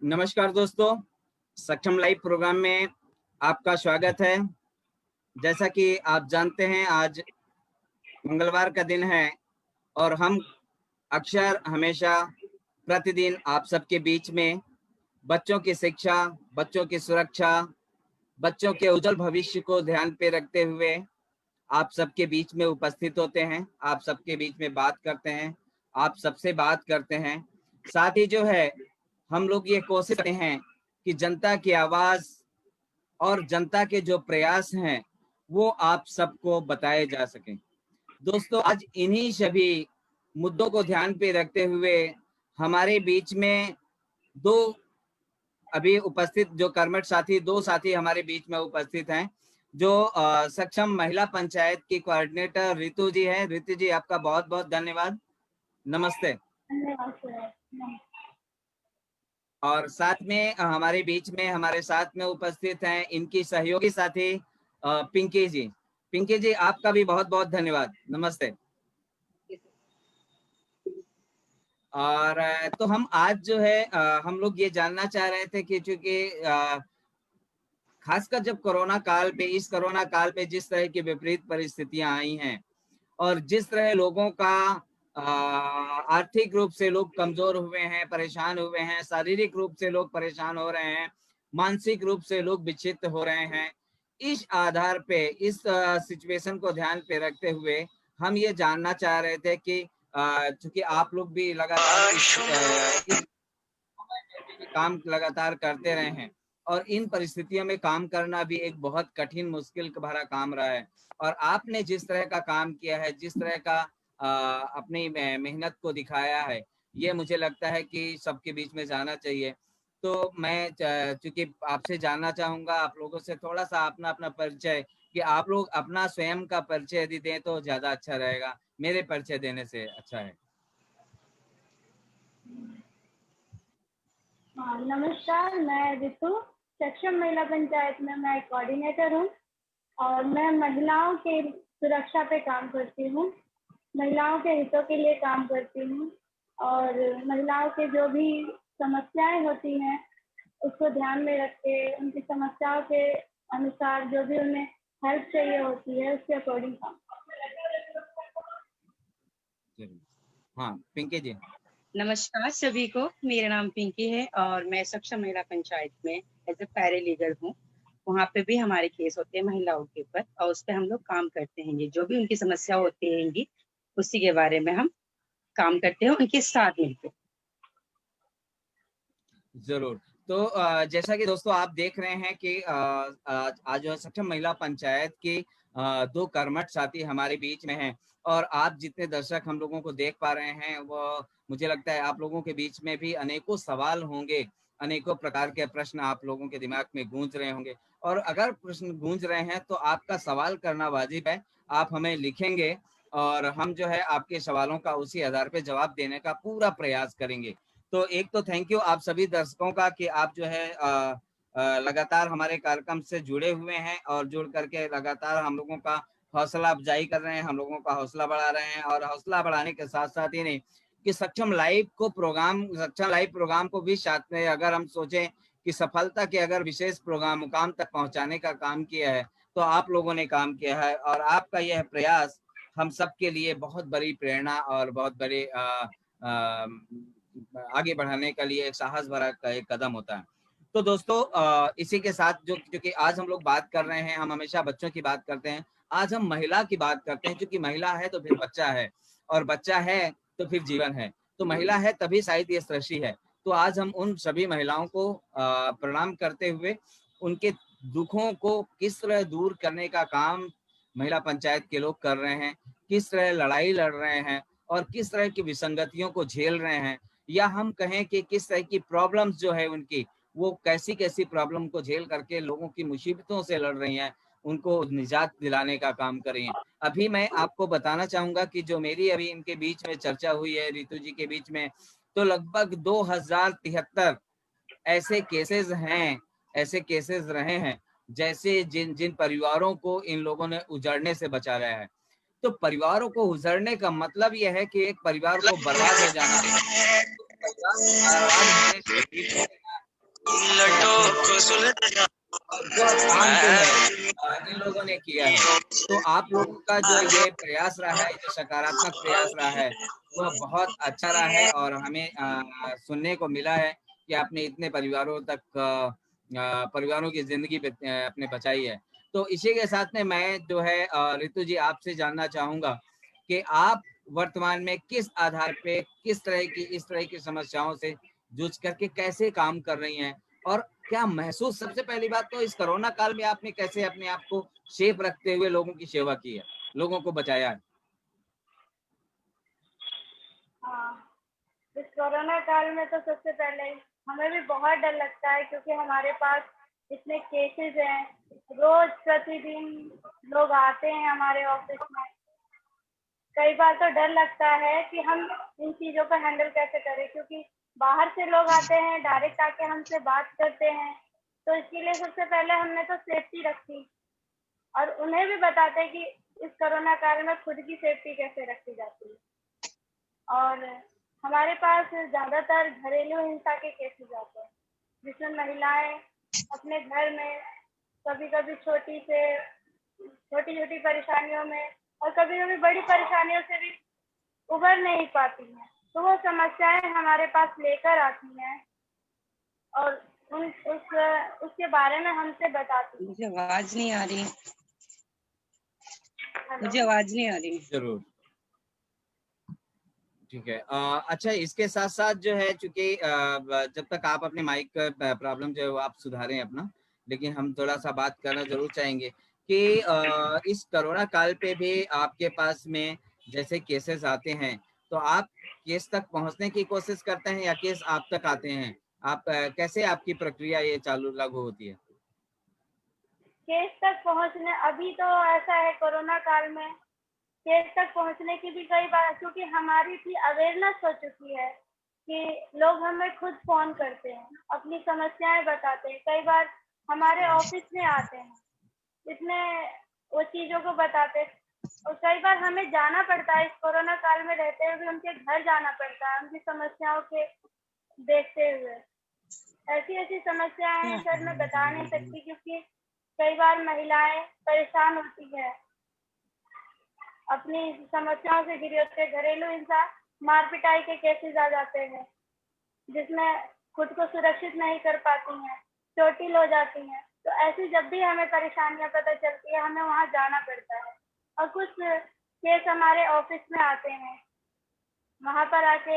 नमस्कार दोस्तों, सक्षम लाइव प्रोग्राम में आपका स्वागत है। जैसा कि आप जानते हैं, आज मंगलवार का दिन है और हम अक्सर हमेशा प्रतिदिन आप सबके बीच में बच्चों की शिक्षा, बच्चों की सुरक्षा, बच्चों के उज्जवल भविष्य को ध्यान पे रखते हुए आप सबके बीच में उपस्थित होते हैं, आप सबके बीच में बात करते हैं, आप सबसे बात करते हैं। साथ ही जो है हम लोग ये कोशिश करते हैं कि जनता की आवाज़ और जनता के जो प्रयास हैं वो आप सबको बताए जा सकें। दोस्तों, आज इन्हीं सभी मुद्दों को ध्यान पे रखते हुए हमारे बीच में दो अभी उपस्थित जो कर्मठ साथी, दो साथी हमारे बीच में उपस्थित हैं, जो सक्षम महिला पंचायत की कोऑर्डिनेटर रितु जी हैं। रितु जी, आपका बहुत बहुत धन्यवाद। नमस्ते। धन्यवाद सर। और साथ में हमारे बीच में हमारे साथ में उपस्थित हैं इनकी सहयोगी साथी पिंकी जी। पिंकी जी, आपका भी बहुत बहुत धन्यवाद। नमस्ते। और तो हम आज जो है हम लोग ये जानना चाह रहे थे कि चूंकि खासकर जब कोरोना काल पे, इस कोरोना काल पे जिस तरह की विपरीत परिस्थितियां आई हैं और जिस तरह लोगों का आर्थिक रूप से लोग कमजोर हुए हैं, परेशान हुए हैं, शारीरिक रूप से लोग परेशान हो रहे हैं, मानसिक रूप से लोग विक्षिप्त हो रहे हैं। इस आधार पे, इस सिचुएशन को ध्यान पे रखते हुए हम ये जानना चाह रहे थे कि चूंकि आप लोग भी लगातार इस काम लगातार करते रहे हैं और इन परिस्थितियों में काम करना भी एक बहुत कठिन, मुश्किल भरा काम रहा है। और आपने जिस तरह का काम किया है, जिस तरह का अपनी मेहनत को दिखाया है, ये मुझे लगता है कि सबके बीच में जाना चाहिए। तो मैं चूंकि आपसे जानना चाहूंगा, आप लोगों से थोड़ा सा अपना अपना परिचय, कि आप लोग अपना स्वयं का परिचय यदि दें तो ज्यादा अच्छा रहेगा, मेरे परिचय देने से अच्छा है। हाँ, नमस्कार। मैं रितु, सक्षम महिला पंचायत में मैं कोऑर्डिनेटर हूँ और मैं महिलाओं के सुरक्षा पे काम करती हूँ, महिलाओं के हितों के लिए काम करती हूँ और महिलाओं के जो भी समस्याएं होती हैं उसको ध्यान में रख के उनकी समस्याओं के अनुसार जो भी उन्हें हेल्प चाहिए होती है उसके अकॉर्डिंग काम। हाँ, पिंकी जी। नमस्कार सभी को, मेरा नाम पिंकी है और मैं सक्षम महिला पंचायत में एज ए पैरालीगल हूँ। वहाँ पे भी हमारे केस होते हैं महिलाओं के ऊपर और उस पर हम लोग काम करते हैं। जो भी उनकी समस्या होती है उसी के बारे में हम काम करते हैं उनके साथ मिलकर। जरूर। तो जैसा कि दोस्तों आप देख रहे हैं कि आज जो है सक्षम महिला पंचायत की दो कर्मठ साथी हमारे बीच में हैं और आप जितने दर्शक हम लोगों को देख पा रहे हैं, वो मुझे लगता है आप लोगों के बीच में भी अनेकों सवाल होंगे, अनेकों प्रकार के प्रश्न आप लोगों के दिमाग में गूंज रहे होंगे। और अगर प्रश्न गूंज रहे हैं तो आपका सवाल करना वाजिब है, आप हमें लिखेंगे और हम जो है आपके सवालों का उसी आधार पर जवाब देने का पूरा प्रयास करेंगे। तो एक तो थैंक यू आप सभी दर्शकों का कि आप जो है लगातार हमारे कार्यक्रम से जुड़े हुए हैं और जुड़ करके लगातार हम लोगों का हौसला अफजाई कर रहे हैं, हम लोगों का हौसला बढ़ा रहे हैं। और हौसला बढ़ाने के साथ साथ ही नहीं कि सक्षम लाइव प्रोग्राम को भी साथ में अगर हम सोचें कि सफलता के अगर विशेष प्रोग्राम मुकाम तक पहुंचाने का काम किया है तो आप लोगों ने काम किया है और आपका यह प्रयास हम सब के लिए बहुत बड़ी प्रेरणा और बहुत बड़े आगे बढ़ाने के लिए एक साहस भरा एक कदम होता है। तो दोस्तों इसी के साथ जो क्योंकि आज हम लोग बात कर रहे हैं, हम हमेशा बच्चों की बात करते हैं, आज हम महिला की बात करते हैं। क्योंकि महिला है तो फिर बच्चा है और बच्चा है तो फिर जीवन है, तो महिला है तभी शायद ये सृष्टि है। तो आज हम उन सभी महिलाओं को प्रणाम करते हुए उनके दुखों को किस तरह दूर करने का काम महिला पंचायत के लोग कर रहे हैं, किस तरह लड़ाई लड़ रहे हैं और किस तरह की विसंगतियों को झेल रहे हैं, या हम कहें कि किस तरह की प्रॉब्लम्स जो है उनकी, वो कैसी कैसी प्रॉब्लम को झेल करके लोगों की मुसीबतों से लड़ रही हैं, उनको निजात दिलाने का काम कर रही हैं। अभी मैं आपको बताना चाहूंगा कि जो मेरी अभी इनके बीच में चर्चा हुई है, रितु जी के बीच में, तो लगभग 2073 ऐसे केसेस हैं, ऐसे केसेस रहे हैं जैसे जिन जिन परिवारों को इन लोगों ने उजड़ने से बचा रहा है। तो परिवारों को उजड़ने का मतलब यह है कि एक परिवार को बर्बाद हो जाना, परिवार बर्बाद होने से और जो काम जो है इन लोगों ने किया है, तो आप लोगों का जो ये प्रयास रहा है, जो सकारात्मक प्रयास रहा है, वह बहुत अच्छा रहा है और हमें सुनने को मिला है कि आपने इतने परिवारों तक परिवारों की जिंदगी अपने बचाई है। तो इसी के साथ में मैं जो है ऋतु जी आपसे जानना चाहूंगा कि आप वर्तमान में किस आधार पे इस तरह की समस्याओं से जूझ करके कैसे काम कर रही हैं और क्या महसूस, सबसे पहली बात तो इस कोरोना काल में आपने कैसे अपने आप को सेफ रखते हुए लोगों की सेवा की है, लोगों को बचाया है? हाँ, इस कोरोना काल में तो सबसे पहले हमें भी बहुत डर लगता है, क्योंकि हमारे पास इतने केसेस हैं। रोज प्रतिदिन लोग आते हैं हमारे ऑफिस में। कई बार तो डर लगता है कि हम इन चीजों को हैंडल कैसे करें, क्योंकि बाहर से लोग आते हैं, डायरेक्ट आके हमसे बात करते हैं। तो इसके लिए सबसे पहले हमने तो सेफ्टी रखी, और उन्हें भी बताते हैं कि इस कोरोना काल में खुद की सेफ्टी कैसे रखी जाती है। और हमारे पास ज्यादातर घरेलू हिंसा के केसेस आते हैं, जिसमें महिलाएं अपने घर में कभी कभी छोटी छोटी परेशानियों में और कभी कभी बड़ी परेशानियों से भी उबर नहीं पाती हैं। तो वो समस्याएं हमारे पास लेकर आती हैं और उसके बारे में हमसे बताती हैं। मुझे आवाज नहीं आ रही। हेलो। मुझे आवाज नहीं आ रही। जरूर, ठीक है। अच्छा, इसके साथ साथ जो है चूंकि जब तक आप अपने माइक का प्रॉब्लम जो है वो आप सुधारें अपना, लेकिन हम थोड़ा सा बात करना जरूर चाहेंगे कि इस कोरोना काल पे भी आपके पास में जैसे केसेस आते हैं, तो आप केस तक पहुंचने की कोशिश करते हैं या केस आप तक आते हैं? आप कैसे आपकी प्रक्रिया ये चालू लागू होती है? केस तक पहुंचने, अभी तो ऐसा है कोरोना काल में केस तक पहुंचने की भी कई बार, क्योंकि हमारी इतनी अवेयरनेस हो चुकी है कि लोग हमें खुद फोन करते हैं, अपनी समस्याएं बताते हैं। कई बार हमारे ऑफिस में आते हैं, इतने वो चीजों को बताते हैं। और कई बार हमें जाना पड़ता है, इस कोरोना काल में रहते हुए भी उनके घर जाना पड़ता है, उनकी समस्याओं के देखते हुए। ऐसी ऐसी समस्याएं हैं सर, मैं बता नहीं सकती, क्योंकि कई बार महिलाएं परेशान होती है, अपनी समस्याओं से घिरी होती है। घरेलू हिंसा, मार पिटाई के केसेस आ जाते हैं, जिसमें खुद को सुरक्षित नहीं कर पाती हैं, चोटिल हो जाती हैं। तो ऐसी जब भी हमें परेशानियां पता चलती है, हमें वहां जाना पड़ता है। और कुछ केस हमारे ऑफिस में आते हैं, वहां पर आके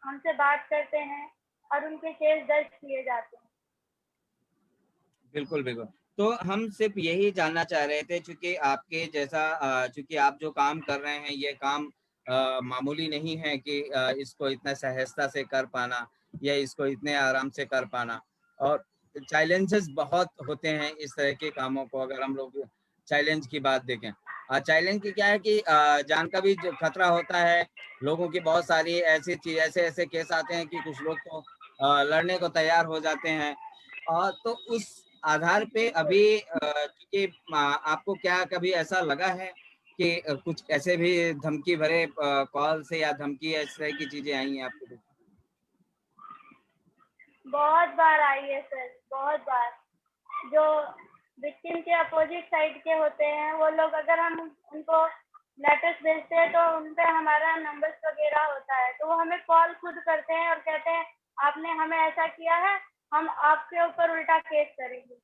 हमसे बात करते हैं और उनके केस दर्ज किए जाते हैं। बिल्कुल, बिल्कुल। तो हम सिर्फ यही जानना चाह रहे थे, चूँकि आपके जैसा चूँकि आप जो काम कर रहे हैं, ये काम मामूली नहीं है कि इसको इतना सहजता से कर पाना या इसको इतने आराम से कर पाना, और चैलेंजेस बहुत होते हैं इस तरह के कामों को। अगर हम लोग चैलेंज की बात देखें, चैलेंज की क्या है कि जान का भी जो खतरा होता है, लोगों की बहुत सारी ऐसे केस आते हैं कि कुछ लोग तो लड़ने को तैयार हो जाते हैं। तो उस आधार पे अभी क्योंकि आपको क्या कभी ऐसा लगा है कि कुछ ऐसे भी धमकी भरे कॉल से या धमकी इस तरह की चीजें आई हैं आपको? बहुत बार आई है सर, बहुत बार। जो विक्टिम के अपोजिट साइड के होते हैं, वो लोग, अगर हम उनको लेटर्स भेजते हैं तो उन पे हमारा नंबर्स वगैरह होता है, तो वो हमें कॉल खुद करते हैं और कहते हैं आपने हमें ऐसा किया है, हम आपके ऊपर उल्टा केस करेंगे।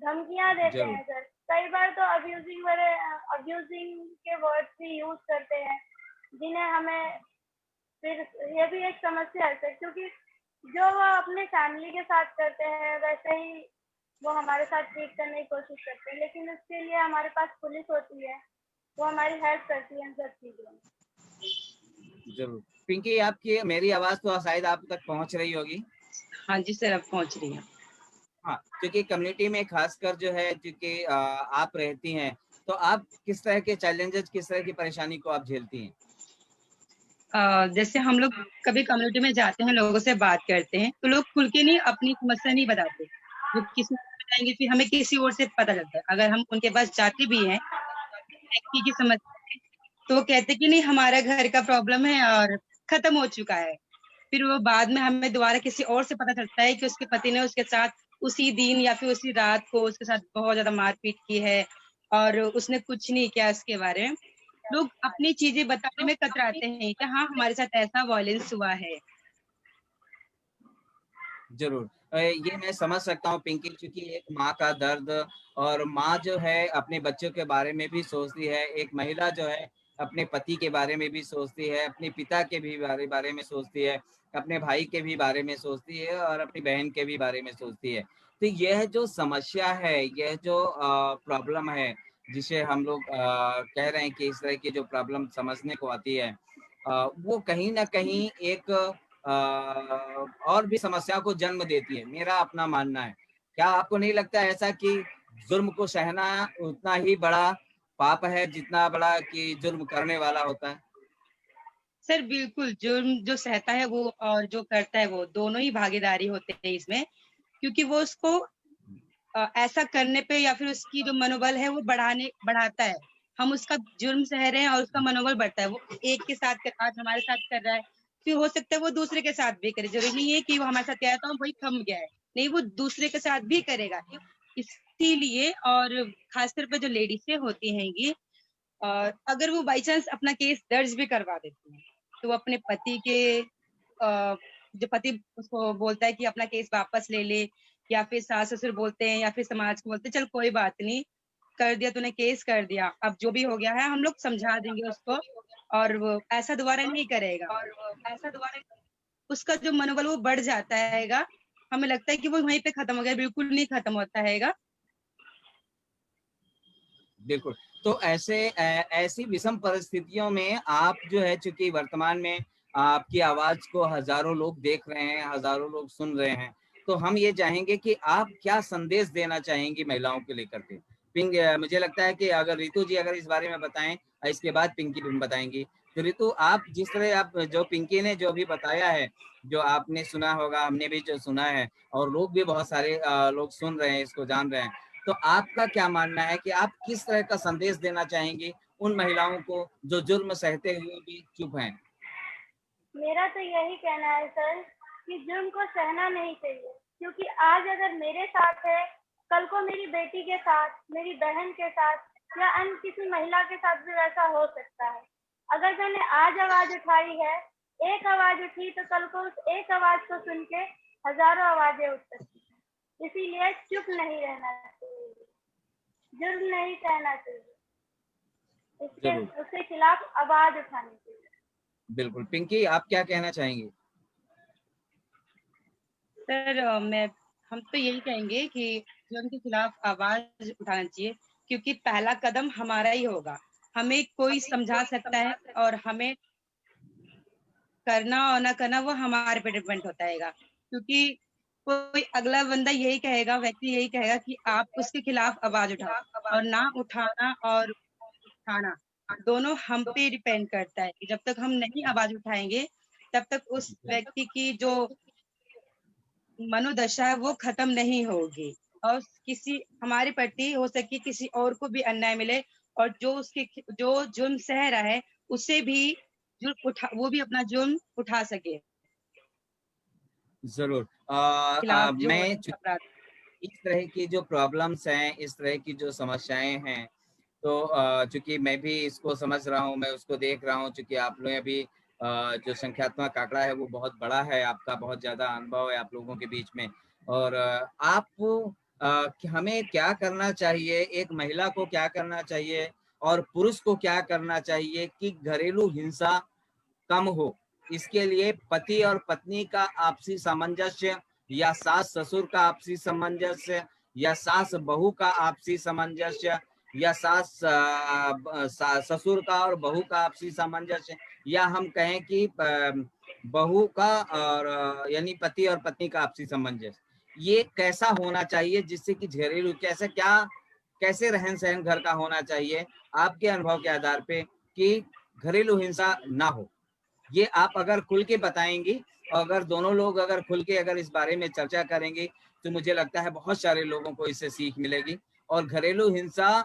धमकियां देते जरूर। हैं सर। कई बार तो अब्यूजिंग के वर्ड्स भी यूज करते हैं, जिन्हें हमें फिर, ये भी एक समस्या है सर, क्योंकि जो वो अपने फैमिली के साथ करते हैं वैसे ही वो हमारे साथ ट्रीट करने की कोशिश करते हैं, लेकिन उसके लिए हमारे पास पुलिस होती है, वो हमारी हेल्प करती है इन सब चीजों में। जरूर। पिंकी, आपकी मेरी आवाज तो शायद आप तक पहुंच रही होगी। हाँ जी सर, अब पहुंच रही है। हाँ, क्योंकि कम्युनिटी में खासकर जो है, क्योंकि आप रहती हैं, तो आप किस तरह के चैलेंजेस, किस तरह की परेशानी को आप झेलती हैं? जैसे हम लोग कभी कम्युनिटी में जाते हैं, लोगों से बात करते हैं, तो लोग खुल के नहीं अपनी समस्या नहीं बताते। वो किसी को बताएंगे, फिर हमें किसी और से पता लगता है। अगर हम उनके पास जाते भी हैं व्यक्ति की समस्या है, तो वो कहते कि नहीं, हमारा घर का प्रॉब्लम है और खत्म हो चुका है। फिर वो बाद में हमें दोबारा किसी और से पता चलता है कि उसके पति ने उसके साथ उसी दिन या फिर उसी रात को उसके साथ बहुत ज्यादा मारपीट की है और उसने कुछ नहीं किया इसके बारे में। लोग अपनी चीजें बताने में कतराते हैं कि हाँ हमारे साथ ऐसा वायलेंस हुआ है। जरूर। ये मैं समझ सकता हूँ पिंकी, क्योंकि एक माँ का दर्द, और माँ जो है अपने बच्चों के बारे में भी सोचती है, एक महिला जो है अपने पति के बारे में भी सोचती है, अपने पिता के भी बारे में सोचती है, अपने भाई के भी बारे में सोचती है और अपनी बहन के भी बारे में सोचती है। तो यह जो समस्या है, यह जो प्रॉब्लम है, जिसे हम लोग कह रहे हैं कि इस तरह की जो प्रॉब्लम समझने को आती है, वो कहीं ना कहीं एक और भी समस्या को जन्म देती है, मेरा अपना मानना है। क्या आपको नहीं लगता ऐसा कि जुर्म को सहना उतना ही बड़ा पाप है जितना बड़ा कि जुर्म करने वाला होता है? सर बिल्कुल, जुर्म जो सहता है वो और जो करता है वो दोनों ही भागीदारी होते हैं इसमें, क्योंकि वो उसको ऐसा करने पे या फिर उसकी जो मनोबल है वो बढ़ाता है। हम उसका जुर्म सह रहे हैं और उसका मनोबल बढ़ता है। वो एक के साथ आज हमारे साथ कर रहा है, फिर हो सकता है वो दूसरे के साथ भी करे। जरूरी नहीं है कि वो हमारे साथ किया है तो वही थम गया है, नहीं वो दूसरे के साथ भी करेगा। इसीलिए और खासकर पे जो लेडीजें होती हैं ये, अगर वो बाई चांस अपना केस दर्ज भी करवा देती हैं तो वो अपने पति के जो पति उसको बोलता है कि अपना केस वापस ले ले, या फिर सास ससुर बोलते हैं या फिर समाज को बोलते हैं चल कोई बात नहीं, कर दिया तूने, केस कर दिया, अब जो भी हो गया है हम लोग समझा देंगे उसको और वो ऐसा दोबारा नहीं करेगा। उसका जो मनोबल वो बढ़ जाता हैगा। हमें लगता है कि वो वहीं पे खत्म हो गया, बिल्कुल नहीं खत्म होता हैगा। बिल्कुल। तो ऐसी विषम परिस्थितियों में आप जो है, चूंकि वर्तमान में आपकी आवाज को हजारों लोग देख रहे हैं, हजारों लोग सुन रहे हैं, तो हम ये चाहेंगे कि आप क्या संदेश देना चाहेंगी महिलाओं को लेकर के? मुझे लगता है कि अगर रितु जी अगर इस बारे में बताएं, इसके बाद पिंकी भी बताएंगी। तो रितु, आप जिस तरह आप जो पिंकी ने जो भी बताया है, जो आपने सुना होगा, हमने भी जो सुना है, और लोग भी बहुत सारे लोग सुन रहे हैं, इसको जान रहे हैं, तो आपका क्या मानना है कि आप किस तरह का संदेश देना चाहेंगे उन महिलाओं को जो जुर्म सहते हुए भी चुप हैं? मेरा तो यही कहना है सर कि जुर्म को सहना नहीं चाहिए, क्योंकि आज अगर मेरे साथ है, कल को मेरी बेटी के साथ, मेरी बहन के साथ या अन्य किसी महिला के साथ भी वैसा हो सकता है। अगर मैंने आज आवाज उठाई है, एक आवाज उठी, तो कल को उस एक आवाज को सुन के हजारों आवाजें उठ सकती हैं। इसीलिए चुप नहीं रहना चाहिए, जुर्म नहीं सहना चाहिए, जरूर। उसके खिलाफ आवाज उठानी चाहिए। बिल्कुल। पिंकी, आप क्या कहना चाहेंगे? सर हम तो यही कहेंगे कि जुर्म के खिलाफ आवाज उठाना चाहिए, क्योंकि पहला कदम हमारा ही होगा। हमें कोई समझा सकता है और हमें करना और ना करना वो हमारे पे डिपेंड होता है, क्योंकि कोई अगला बंदा यही कहेगा, व्यक्ति यही कहेगा कि आप उसके खिलाफ आवाज उठाओ, और ना उठाना और उठाना दोनों हम पे डिपेंड करता है कि जब तक हम नहीं आवाज उठाएंगे तब तक उस व्यक्ति की जो मनोदशा है वो खत्म नहीं होगी, और किसी हमारे प्रति हो सके किसी और को भी अन्याय मिले, और जो जुर्म सह रहा है उसे भी वो भी अपना जुर्म उठा सके। जरूर। खिलाफ जो हो मैं रहे अपराध। इस तरह की जो प्रॉब्लम्स हैं, इस तरह की जो समस्याएं हैं, तो चूंकि मैं भी इसको समझ रहा हूँ, मैं उसको देख रहा हूँ, चूंकि आप लोग अभी जो संख्यात्मक आंकड़ा है वो बहुत बड़ा है, आपका बहुत ज्यादा अनुभव है आप लोगों के बीच में। और हमें क्या करना चाहिए, एक महिला को क्या करना चाहिए और पुरुष को क्या करना चाहिए कि घरेलू हिंसा कम हो? इसके लिए पति और पत्नी का आपसी सामंजस्य, या सास ससुर का आपसी सामंजस्य, या सास बहू का आपसी सामंजस्य, या ससुर का और बहू का आपसी सामंजस्य, या हम कहें कि बहू का और यानी पति और पत्नी का आपसी सामंजस्य, ये कैसा होना चाहिए जिससे कि घरेलू कैसे रहन सहन घर का होना चाहिए आपके अनुभव के आधार पे कि घरेलू हिंसा ना हो? ये आप अगर खुल के बताएंगी, और अगर दोनों लोग अगर खुल के अगर इस बारे में चर्चा करेंगे, तो मुझे लगता है बहुत सारे लोगों को इससे सीख मिलेगी, और घरेलू हिंसा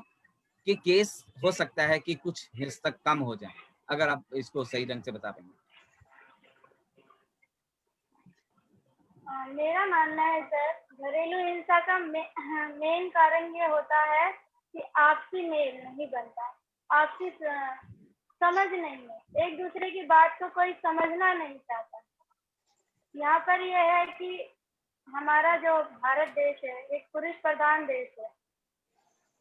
के केस हो सकता है कि कुछ हद तक कम हो जाए, अगर आप इसको सही ढंग से बता पाएंगे। मेरा मानना है सर, घरेलू हिंसा का मेन कारण ये होता है कि आपसी मेल नहीं बनता, आपसी समझ नहीं है, एक दूसरे की बात को कोई समझना नहीं चाहता। यहाँ पर यह है कि हमारा जो भारत देश है एक पुरुष प्रधान देश है।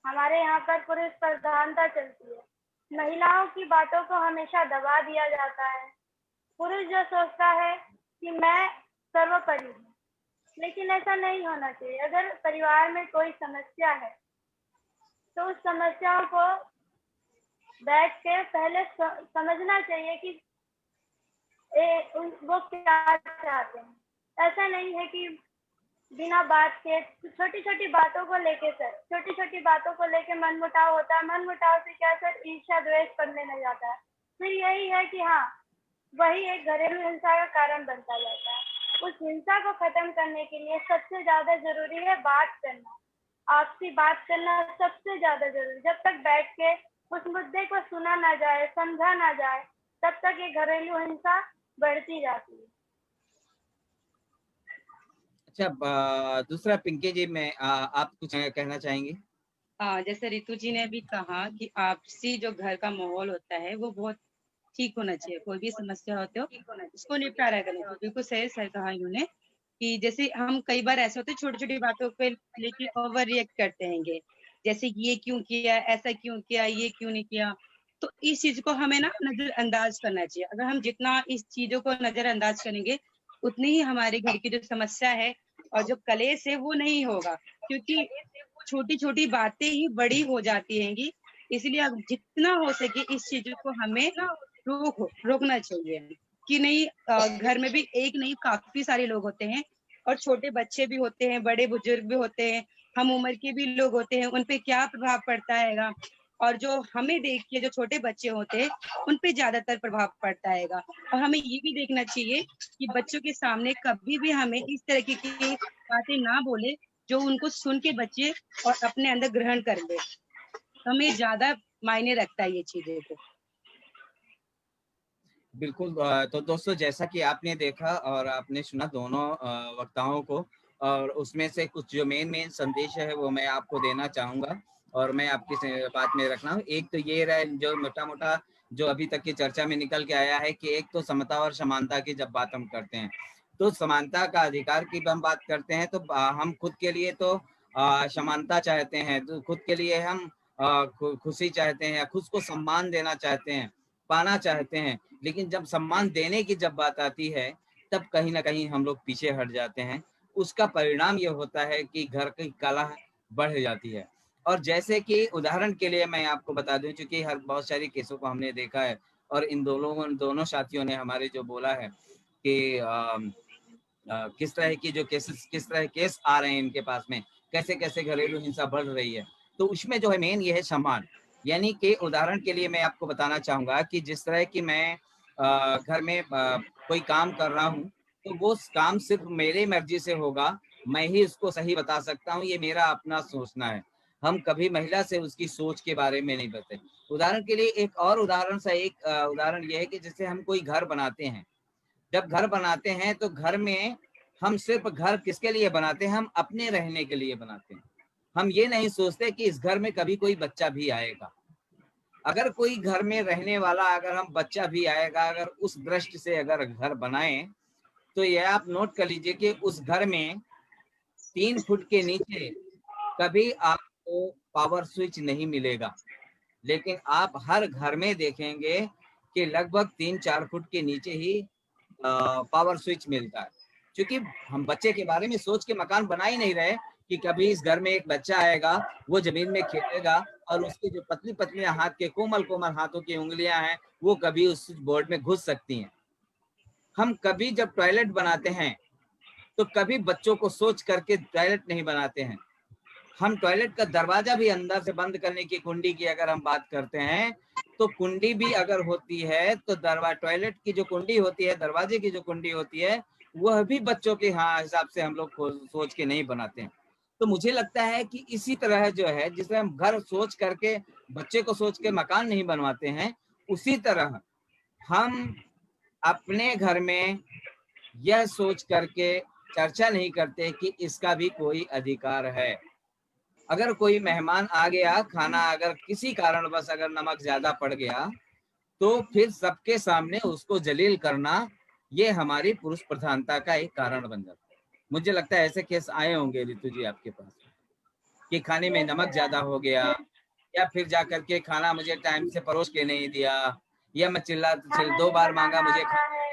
हमारे यहाँ पर पुरुष प्रधानता चलती है, महिलाओं की बातों को हमेशा दबा दिया जाता है। पुरुष जो सोचता है कि मैं सर्वोपरि हूँ, लेकिन ऐसा नहीं होना चाहिए। अगर परिवार में कोई समस्या है तो उस समस्याओं को बैठ के पहले समझना चाहिए कि वो क्या चाहते हैं। ऐसा नहीं है कि बिना बात के छोटी छोटी बातों को लेके सर, छोटी छोटी बातों को लेके मनमुटाव होता है। मनमुटाव से क्या सर, ईर्ष्या द्वेष बढ़ने लग जाता है। फिर यही है कि हाँ, वही एक घरेलू हिंसा का कारण बनता जाता है। उस हिंसा को खत्म करने के लिए सबसे ज्यादा जरूरी है बात करना, आपसी बात करना सबसे ज्यादा जरूरी। जब तक बैठ के उस मुद्दे को सुना ना जाए, समझा ना जाए, तब तक ये घरेलू हिंसा बढ़ती जाती है। अच्छा, दूसरा पिंकी जी, मैं आप कुछ कहना चाहेंगे? जैसे रितु जी ने भी कहा कि आपसी जो घर का माहौल होता है वो बहुत ठीक होना चाहिए। कोई भी समस्या होती हो उसको निपटारा करना चाहिए। बिल्कुल सही सर कहा इन्होंने कि जैसे हम कई बार ऐसे होते हैं छोटी छोटी बातों पे लेके ओवर रिएक्ट करते हैंगे, जैसे ये क्यों किया, ऐसा क्यों किया, ये क्यों नहीं किया। तो इस चीज को हमें ना नजरअंदाज करना चाहिए। अगर हम जितना इस चीजों को नजरअंदाज करेंगे उतनी ही हमारे घर की जो समस्या है और जो कलेश है वो नहीं होगा, क्योंकि छोटी छोटी बातें ही बड़ी हो जाती हैंगी। इसलिए अब जितना हो सके इस चीजों को हमें रोकना चाहिए कि नहीं। घर में भी एक नहीं काफी सारे लोग होते हैं और छोटे बच्चे भी होते हैं, बड़े बुजुर्ग भी होते हैं, हम उम्र के भी लोग होते हैं, उन पे क्या प्रभाव पड़ता हैगा। और जो हमें देख के जो छोटे बच्चे होते हैं उन पे ज्यादातर प्रभाव पड़ता हैगा। और हमें ये भी देखना चाहिए कि बच्चों के सामने कभी भी हमें इस तरह की बातें ना बोले जो उनको सुन के बच्चे और अपने अंदर ग्रहण कर ले। हमें ज्यादा मायने रखता है ये चीजें को। बिल्कुल। तो दोस्तों, जैसा कि आपने देखा और आपने सुना दोनों वक्ताओं को, और उसमें से कुछ जो मेन संदेश है वो मैं आपको देना चाहूंगा और मैं आपकी बात में रखना हूँ। एक तो ये रहा जो मोटा मोटा जो अभी तक की चर्चा में निकल के आया है कि एक तो समता और समानता की जब बात हम करते हैं तो समानता का अधिकार की हम बात करते हैं तो हम खुद के लिए तो समानता चाहते हैं, तो खुद के लिए हम खुशी चाहते हैं, खुद को सम्मान देना चाहते हैं, पाना चाहते हैं। लेकिन जब सम्मान देने की जब बात आती है तब कहीं ना कहीं हम लोग पीछे हट जाते हैं। उसका परिणाम ये होता है कि घर की कलह बढ़ जाती है। और जैसे कि उदाहरण के लिए मैं आपको बता दूं, क्योंकि हर बहुत सारे केसों को हमने देखा है और इन दोनों साथियों ने हमारे जो बोला है कि किस तरह की जो किस तरह केस आ रहे हैं इनके पास में, कैसे कैसे घरेलू हिंसा बढ़ रही है। तो उसमें जो है मेन ये है सम्मान। यानी कि उदाहरण के लिए मैं आपको बताना चाहूंगा कि जिस तरह की मैं घर में कोई काम कर रहा हूँ तो वो काम सिर्फ मेरे मर्जी से होगा, मैं ही उसको सही बता सकता हूँ, ये मेरा अपना सोचना है। हम कभी महिला से उसकी सोच के बारे में नहीं बताते। उदाहरण के लिए एक और उदाहरण ये है कि जैसे हम कोई घर बनाते हैं, जब घर बनाते हैं तो घर में हम सिर्फ घर किसके लिए बनाते हैं, हम अपने रहने के लिए बनाते हैं। हम ये नहीं सोचते कि इस घर में कभी कोई बच्चा भी आएगा। अगर कोई घर में रहने वाला, अगर हम बच्चा भी आएगा, अगर उस दृष्टि से अगर घर बनाएं तो ये आप नोट कर लीजिए कि उस घर में 3 फुट के नीचे कभी आपको पावर स्विच नहीं मिलेगा। लेकिन आप हर घर में देखेंगे कि लगभग 3-4 फुट के नीचे ही पावर स्विच मिलता है। क्योंकि हम बच्चे के बारे में सोच के मकान बना ही नहीं रहे कि कभी इस घर में एक बच्चा आएगा, वो जमीन में खेलेगा और उसकी जो पतली पतली हाथ के कोमल कोमल हाथों की उंगलियां हैं वो कभी उस बोर्ड में घुस सकती हैं। हम कभी जब टॉयलेट बनाते हैं तो कभी बच्चों को सोच करके टॉयलेट नहीं बनाते हैं। हम टॉयलेट का दरवाजा भी अंदर से बंद करने की कुंडी की अगर हम बात करते हैं तो कुंडी भी अगर होती है तो टॉयलेट की जो कुंडी होती है, दरवाजे की जो कुंडी होती है, वह भी बच्चों के हिसाब से हम लोग सोच के नहीं बनाते हैं। तो मुझे लगता है कि इसी तरह जो है, जिसमें हम घर सोच करके बच्चे को सोच के मकान नहीं बनवाते हैं, उसी तरह हम अपने घर में यह सोच करके चर्चा नहीं करते कि इसका भी कोई अधिकार है। अगर कोई मेहमान आ गया, खाना अगर किसी कारणवश अगर नमक ज्यादा पड़ गया, तो फिर सबके सामने उसको जलील करना, ये हमारी पुरुष प्रधानता का एक कारण बन जाता है। मुझे लगता है ऐसे केस आए होंगे ऋतु जी आपके पास, कि खाने में नमक ज्यादा हो गया, या फिर जाकर के खाना मुझे टाइम से परोस के नहीं दिया, या मैं खाना 2 नहीं बार मांगा बनाना मुझे आता है।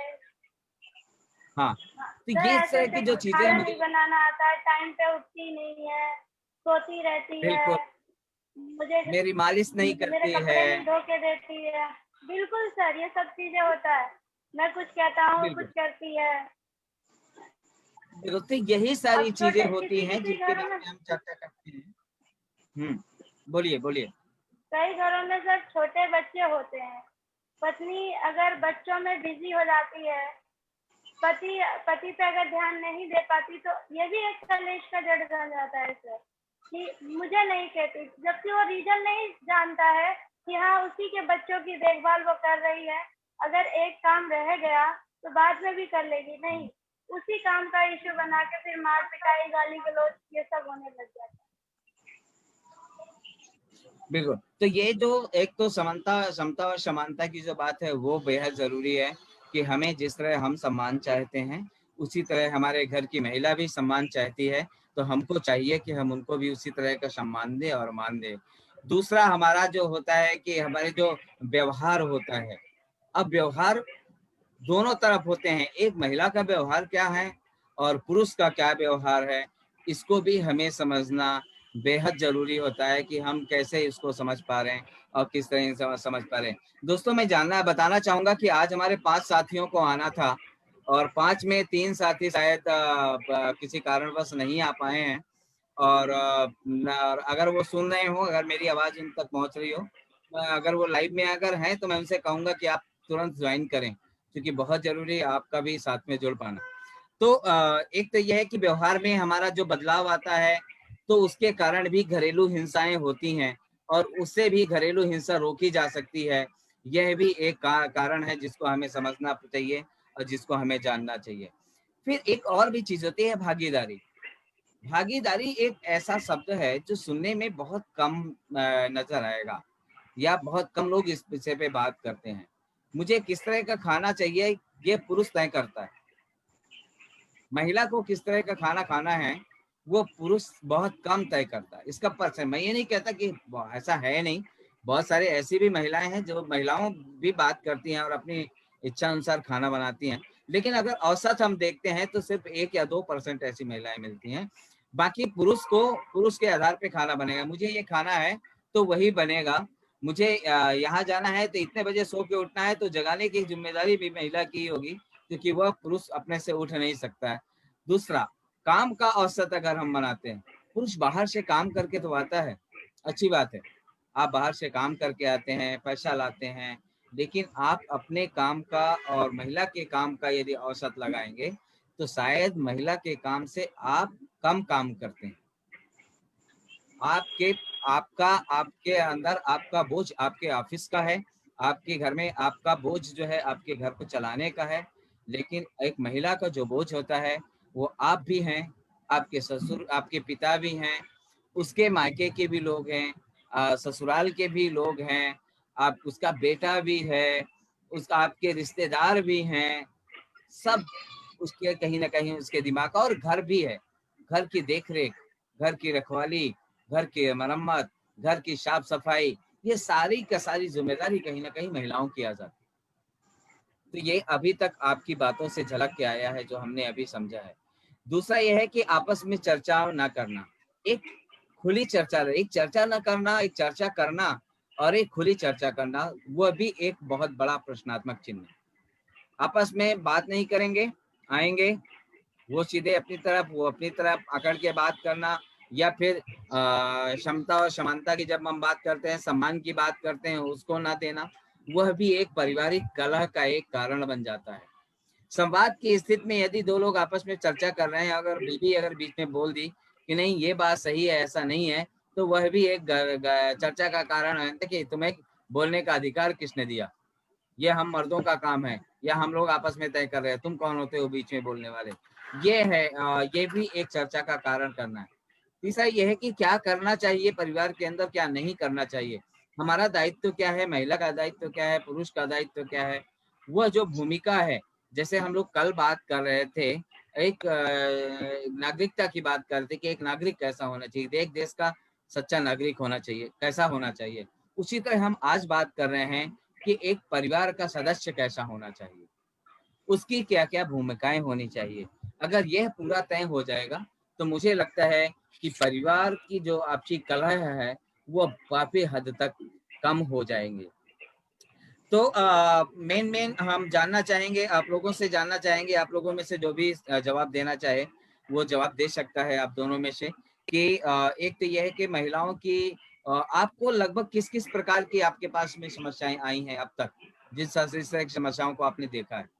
हाँ, तो सर ये इस ऐसे तरह ऐसे की जो चीजें खाना नहीं मुझे बनाना आता है, टाइम पे उठती नहीं है, सोती रहती है, बिल्कुल, मुझे मेरी मालिश नहीं मेरे करती है, कपड़े नहीं धो के देती है। बिल्कुल सर, ये सब चीजें होता है। मैं कुछ कहता हूँ, कुछ बिल्कुल करती है। बिल्कुल। तो यही सारी अब चीजें छोटे होती किसी हैं किसी जिनके घरों बारे में, में हम चर्चा करते हैं। बोलिए बोलिए। कई घरों में सर छोटे बच्चे होते हैं, पत्नी अगर बच्चों में बिजी हो जाती है, पति पति पे अगर ध्यान नहीं दे पाती, तो ये भी एक कलेश का जड़ बन जाता है सर, कि मुझे नहीं कहती, जबकि वो रीजन नहीं जानता है कि हाँ उसी के बच्चों की देखभाल वो कर रही है। अगर एक काम रह गया तो बाद में भी कर लेगी, नहीं, उसी काम का इश्यू बना के फिर मार पिटाई, गाली गलौज, ये सब होने लग जाता है। बिल्कुल। तो ये जो एक तो समानता, समता और समानता की जो बात है वो बेहद जरूरी है, कि हमें जिस तरह हम सम्मान चाहते हैं उसी तरह हमारे घर की महिला भी सम्मान चाहती है, तो हमको चाहिए कि हम उनको भी उसी तरह का सम्मान दें और मान दें। दूसरा हमारा जो होता है कि हमारे जो व्यवहार होता है, अब व्यवहार दोनों तरफ होते हैं, एक महिला का व्यवहार क्या है और पुरुष का क्या व्यवहार है, इसको भी हमें समझना बेहद जरूरी होता है, कि हम कैसे इसको समझ पा रहे हैं और किस तरह से समझ पा रहे हैं। दोस्तों, मैं बताना चाहूंगा कि आज हमारे 5 साथियों को आना था, और 5 में 3 साथी शायद किसी कारणवश नहीं आ पाए हैं, और अगर वो सुन रहे हो, अगर मेरी आवाज उन तक पहुंच रही हो, अगर वो लाइव में अगर हैं, तो मैं उनसे कहूंगा कि आप तुरंत ज्वाइन करें, क्योंकि बहुत जरूरी है आपका भी साथ में जुड़ पाना। तो एक तो यह है कि व्यवहार में हमारा जो बदलाव आता है, तो उसके कारण भी घरेलू हिंसाएं होती हैं, और उससे भी घरेलू हिंसा रोकी जा सकती है। यह भी एक कारण है जिसको हमें समझना चाहिए और जिसको हमें जानना चाहिए। फिर एक और भी चीज होती है, भागीदारी। भागीदारी एक ऐसा शब्द है जो सुनने में बहुत कम नजर आएगा, या बहुत कम लोग इस विषय पे बात करते हैं। मुझे किस तरह का खाना चाहिए, ये पुरुष तय करता है। महिला को किस तरह का खाना खाना है, वो पुरुष बहुत कम तय करता है। इसका परसेंट, मैं ये नहीं कहता कि ऐसा है नहीं, बहुत सारे ऐसी भी महिलाएं हैं जो महिलाओं भी बात करती हैं और अपनी इच्छा अनुसार खाना बनाती हैं, लेकिन अगर औसत हम देखते हैं तो सिर्फ 1 या 2% ऐसी महिलाएं मिलती हैं। बाकी पुरुष के आधार पे खाना बनेगा, मुझे ये खाना है तो वही बनेगा, मुझे यहाँ जाना है तो इतने बजे सो के उठना है, तो जगाने की जिम्मेदारी भी महिला की होगी, क्योंकि वह पुरुष अपने से उठ नहीं सकता है। दूसरा, काम का औसत अगर हम बनाते हैं, पुरुष बाहर से काम करके तो आता है, अच्छी बात है, आप बाहर से काम करके आते हैं, पैसा लाते हैं, लेकिन आप अपने काम का और महिला के काम का यदि औसत लगाएंगे, तो शायद महिला के काम से आप कम काम करते हैं। आपके अंदर आपका बोझ आपके ऑफिस का है, आपके घर में आपका बोझ जो है आपके घर को चलाने का है, लेकिन एक महिला का जो बोझ होता है वो आप भी हैं, आपके ससुर आपके पिता भी हैं, उसके मायके के भी लोग हैं, ससुराल के भी लोग हैं, आप उसका बेटा भी है, उसका आपके रिश्तेदार भी हैं, सब उसके कहीं ना कहीं उसके दिमाग का, और घर भी है, घर की देखरेख, घर की रखवाली, घर की मरम्मत, घर की साफ सफाई, ये सारी का सारी जिम्मेदारी कहीं ना कहीं महिलाओं की आ जाती है। तो ये अभी तक आपकी बातों से झलक के आया है जो हमने अभी समझा है। दूसरा यह है कि आपस में चर्चा ना करना, एक खुली चर्चा, एक चर्चा ना करना, एक चर्चा करना और एक खुली चर्चा करना, वह भी एक बहुत बड़ा प्रश्नात्मक चिन्ह है। आपस में बात नहीं करेंगे, आएंगे, वो सीधे अपनी तरफ, वो अपनी तरफ अकड़ के बात करना, या फिर क्षमता और समानता की जब हम बात करते हैं, सम्मान की बात करते हैं, उसको ना देना, वह भी एक पारिवारिक कलह का एक कारण बन जाता है। संवाद की स्थिति में यदि दो लोग आपस में चर्चा कर रहे हैं, अगर बीवी अगर बीच में बोल दी कि नहीं ये बात सही है, ऐसा नहीं है, तो वह भी एक चर्चा का कारण है कि तुम्हें बोलने का अधिकार किसने दिया। ये हम मर्दों का काम है, या हम लोग आपस में तय कर रहे हैं, तुम कौन होते हो बीच में बोलने वाले। ये है ये भी एक चर्चा का कारण करना है। तीसरा ये है कि क्या करना चाहिए परिवार के अंदर, क्या नहीं करना चाहिए, हमारा दायित्व क्या है, महिला का दायित्व क्या है, पुरुष का दायित्व क्या है, वह जो भूमिका है। जैसे हम लोग कल बात कर रहे थे, एक नागरिकता की बात कर रहे थे कि एक नागरिक कैसा होना चाहिए, एक देश का सच्चा नागरिक होना चाहिए, कैसा होना चाहिए। उसी तरह हम आज बात कर रहे हैं कि एक परिवार का सदस्य कैसा होना चाहिए, उसकी क्या क्या भूमिकाएं होनी चाहिए। अगर यह पूरा तय हो जाएगा तो मुझे लगता है कि परिवार की जो आपसी कलह है वो काफी हद तक कम हो जाएंगे। तो मेन मेन हम जानना चाहेंगे, आप लोगों से जानना चाहेंगे, आप लोगों में से जो भी जवाब देना चाहे वो जवाब दे सकता है, आप दोनों में से, कि एक तो यह है कि महिलाओं की आपको लगभग किस किस प्रकार की आपके पास में समस्याएं आई हैं अब तक, जिस तरह की समस्याओं को आपने देखा है।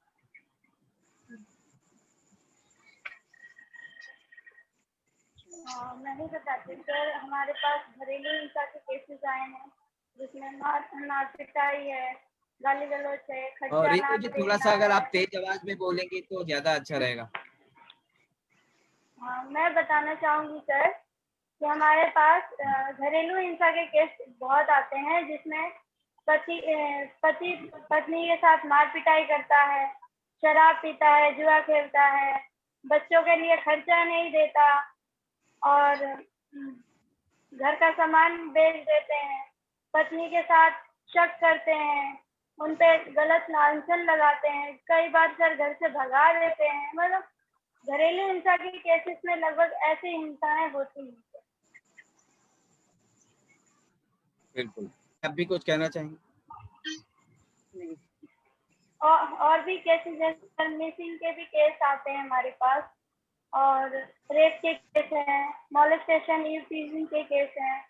मैं ही बताती हूँ सर। हमारे पास घरेलू हिंसा के केसेस आए हैं जिसमें मार पिटाई है, गाली गलौज है, और खर्चा ना रितु जी थोड़ा देना सा अगर आप है। तेज आवाज में बोलेंगे तो ज्यादा अच्छा रहेगा। हाँ, मैं बताना चाहूंगी सर कि हमारे पास घरेलू हिंसा के केस बहुत आते हैं जिसमें पति पत्नी के साथ मार पिटाई करता है, शराब पीता है, जुआ खेलता है, बच्चों के लिए खर्चा नहीं देता और घर का सामान बेच देते हैं, पत्नी के साथ शक करते हैं, उन पे गलत लांछन लगाते हैं, कई बार सर घर से भगा देते हैं। मतलब घरेलू हिंसा के केसेस में लगभग ऐसी हिंसाएं होती हैं। बिल्कुल, आप भी कुछ कहना चाहेंगे। नहीं। और भी केसेस जैसे मिसिंग के भी केस आते हैं हमारे पास, और रेप के केस हैं, मॉलेस्टेशन टीजिंग के केस हैं,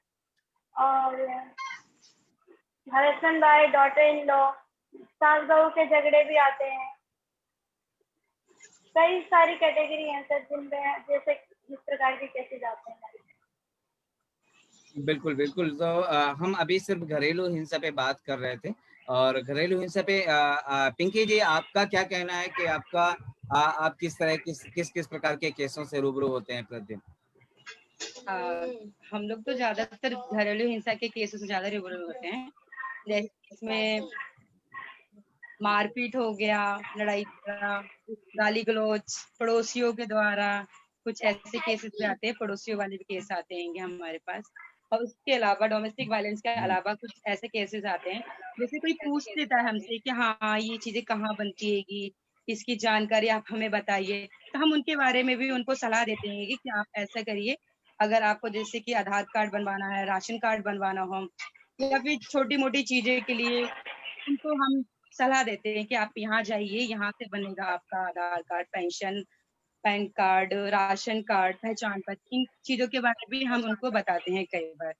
और husband by daughter in law, सास बहू के झगड़े भी आते हैं। कई सारी कैटेगरी हैं सर जिनमें जैसे जिस प्रकार के केसेस आते हैं। बिल्कुल बिल्कुल। तो हम अभी सिर्फ घरेलू हिंसा पे बात कर रहे थे, और घरेलू हिंसा पे पिंकी जी आपका क्या कहना है कि आपका आप किस तरह किस किस प्रकार के केसों से रूबरू होते हैं प्रतिदिन। आ, हम लोग तो ज्यादातर घरेलू हिंसा के केसेस से ज्यादा रूबरू होते हैं, जैसे इसमें मारपीट हो गया, लड़ाई झगड़ा, गाली गलौज पड़ोसियों के द्वारा, कुछ ऐसे केसेस भी आते हैं, पड़ोसियों वाले भी केस आते हैं हमारे पास। और उसके अलावा डोमेस्टिक वायलेंस के अलावा कुछ ऐसे केसेस आते हैं जैसे कोई पूछ लेता है हमसे कि हाँ ये चीजें कहाँ बनती हैगी, इसकी जानकारी आप हमें बताइए, तो हम उनके बारे में भी उनको सलाह देते हैं कि आप ऐसा करिए। अगर आपको जैसे कि आधार कार्ड बनवाना है, राशन कार्ड बनवाना हो, या फिर छोटी मोटी चीजें के लिए उनको हम सलाह देते हैं कि आप यहाँ जाइए, यहाँ से बनेगा आपका Aadhaar card, pension, PAN card, ration card, पहचान पत्र, इन चीजों के बारे में भी हम उनको बताते हैं कई बार।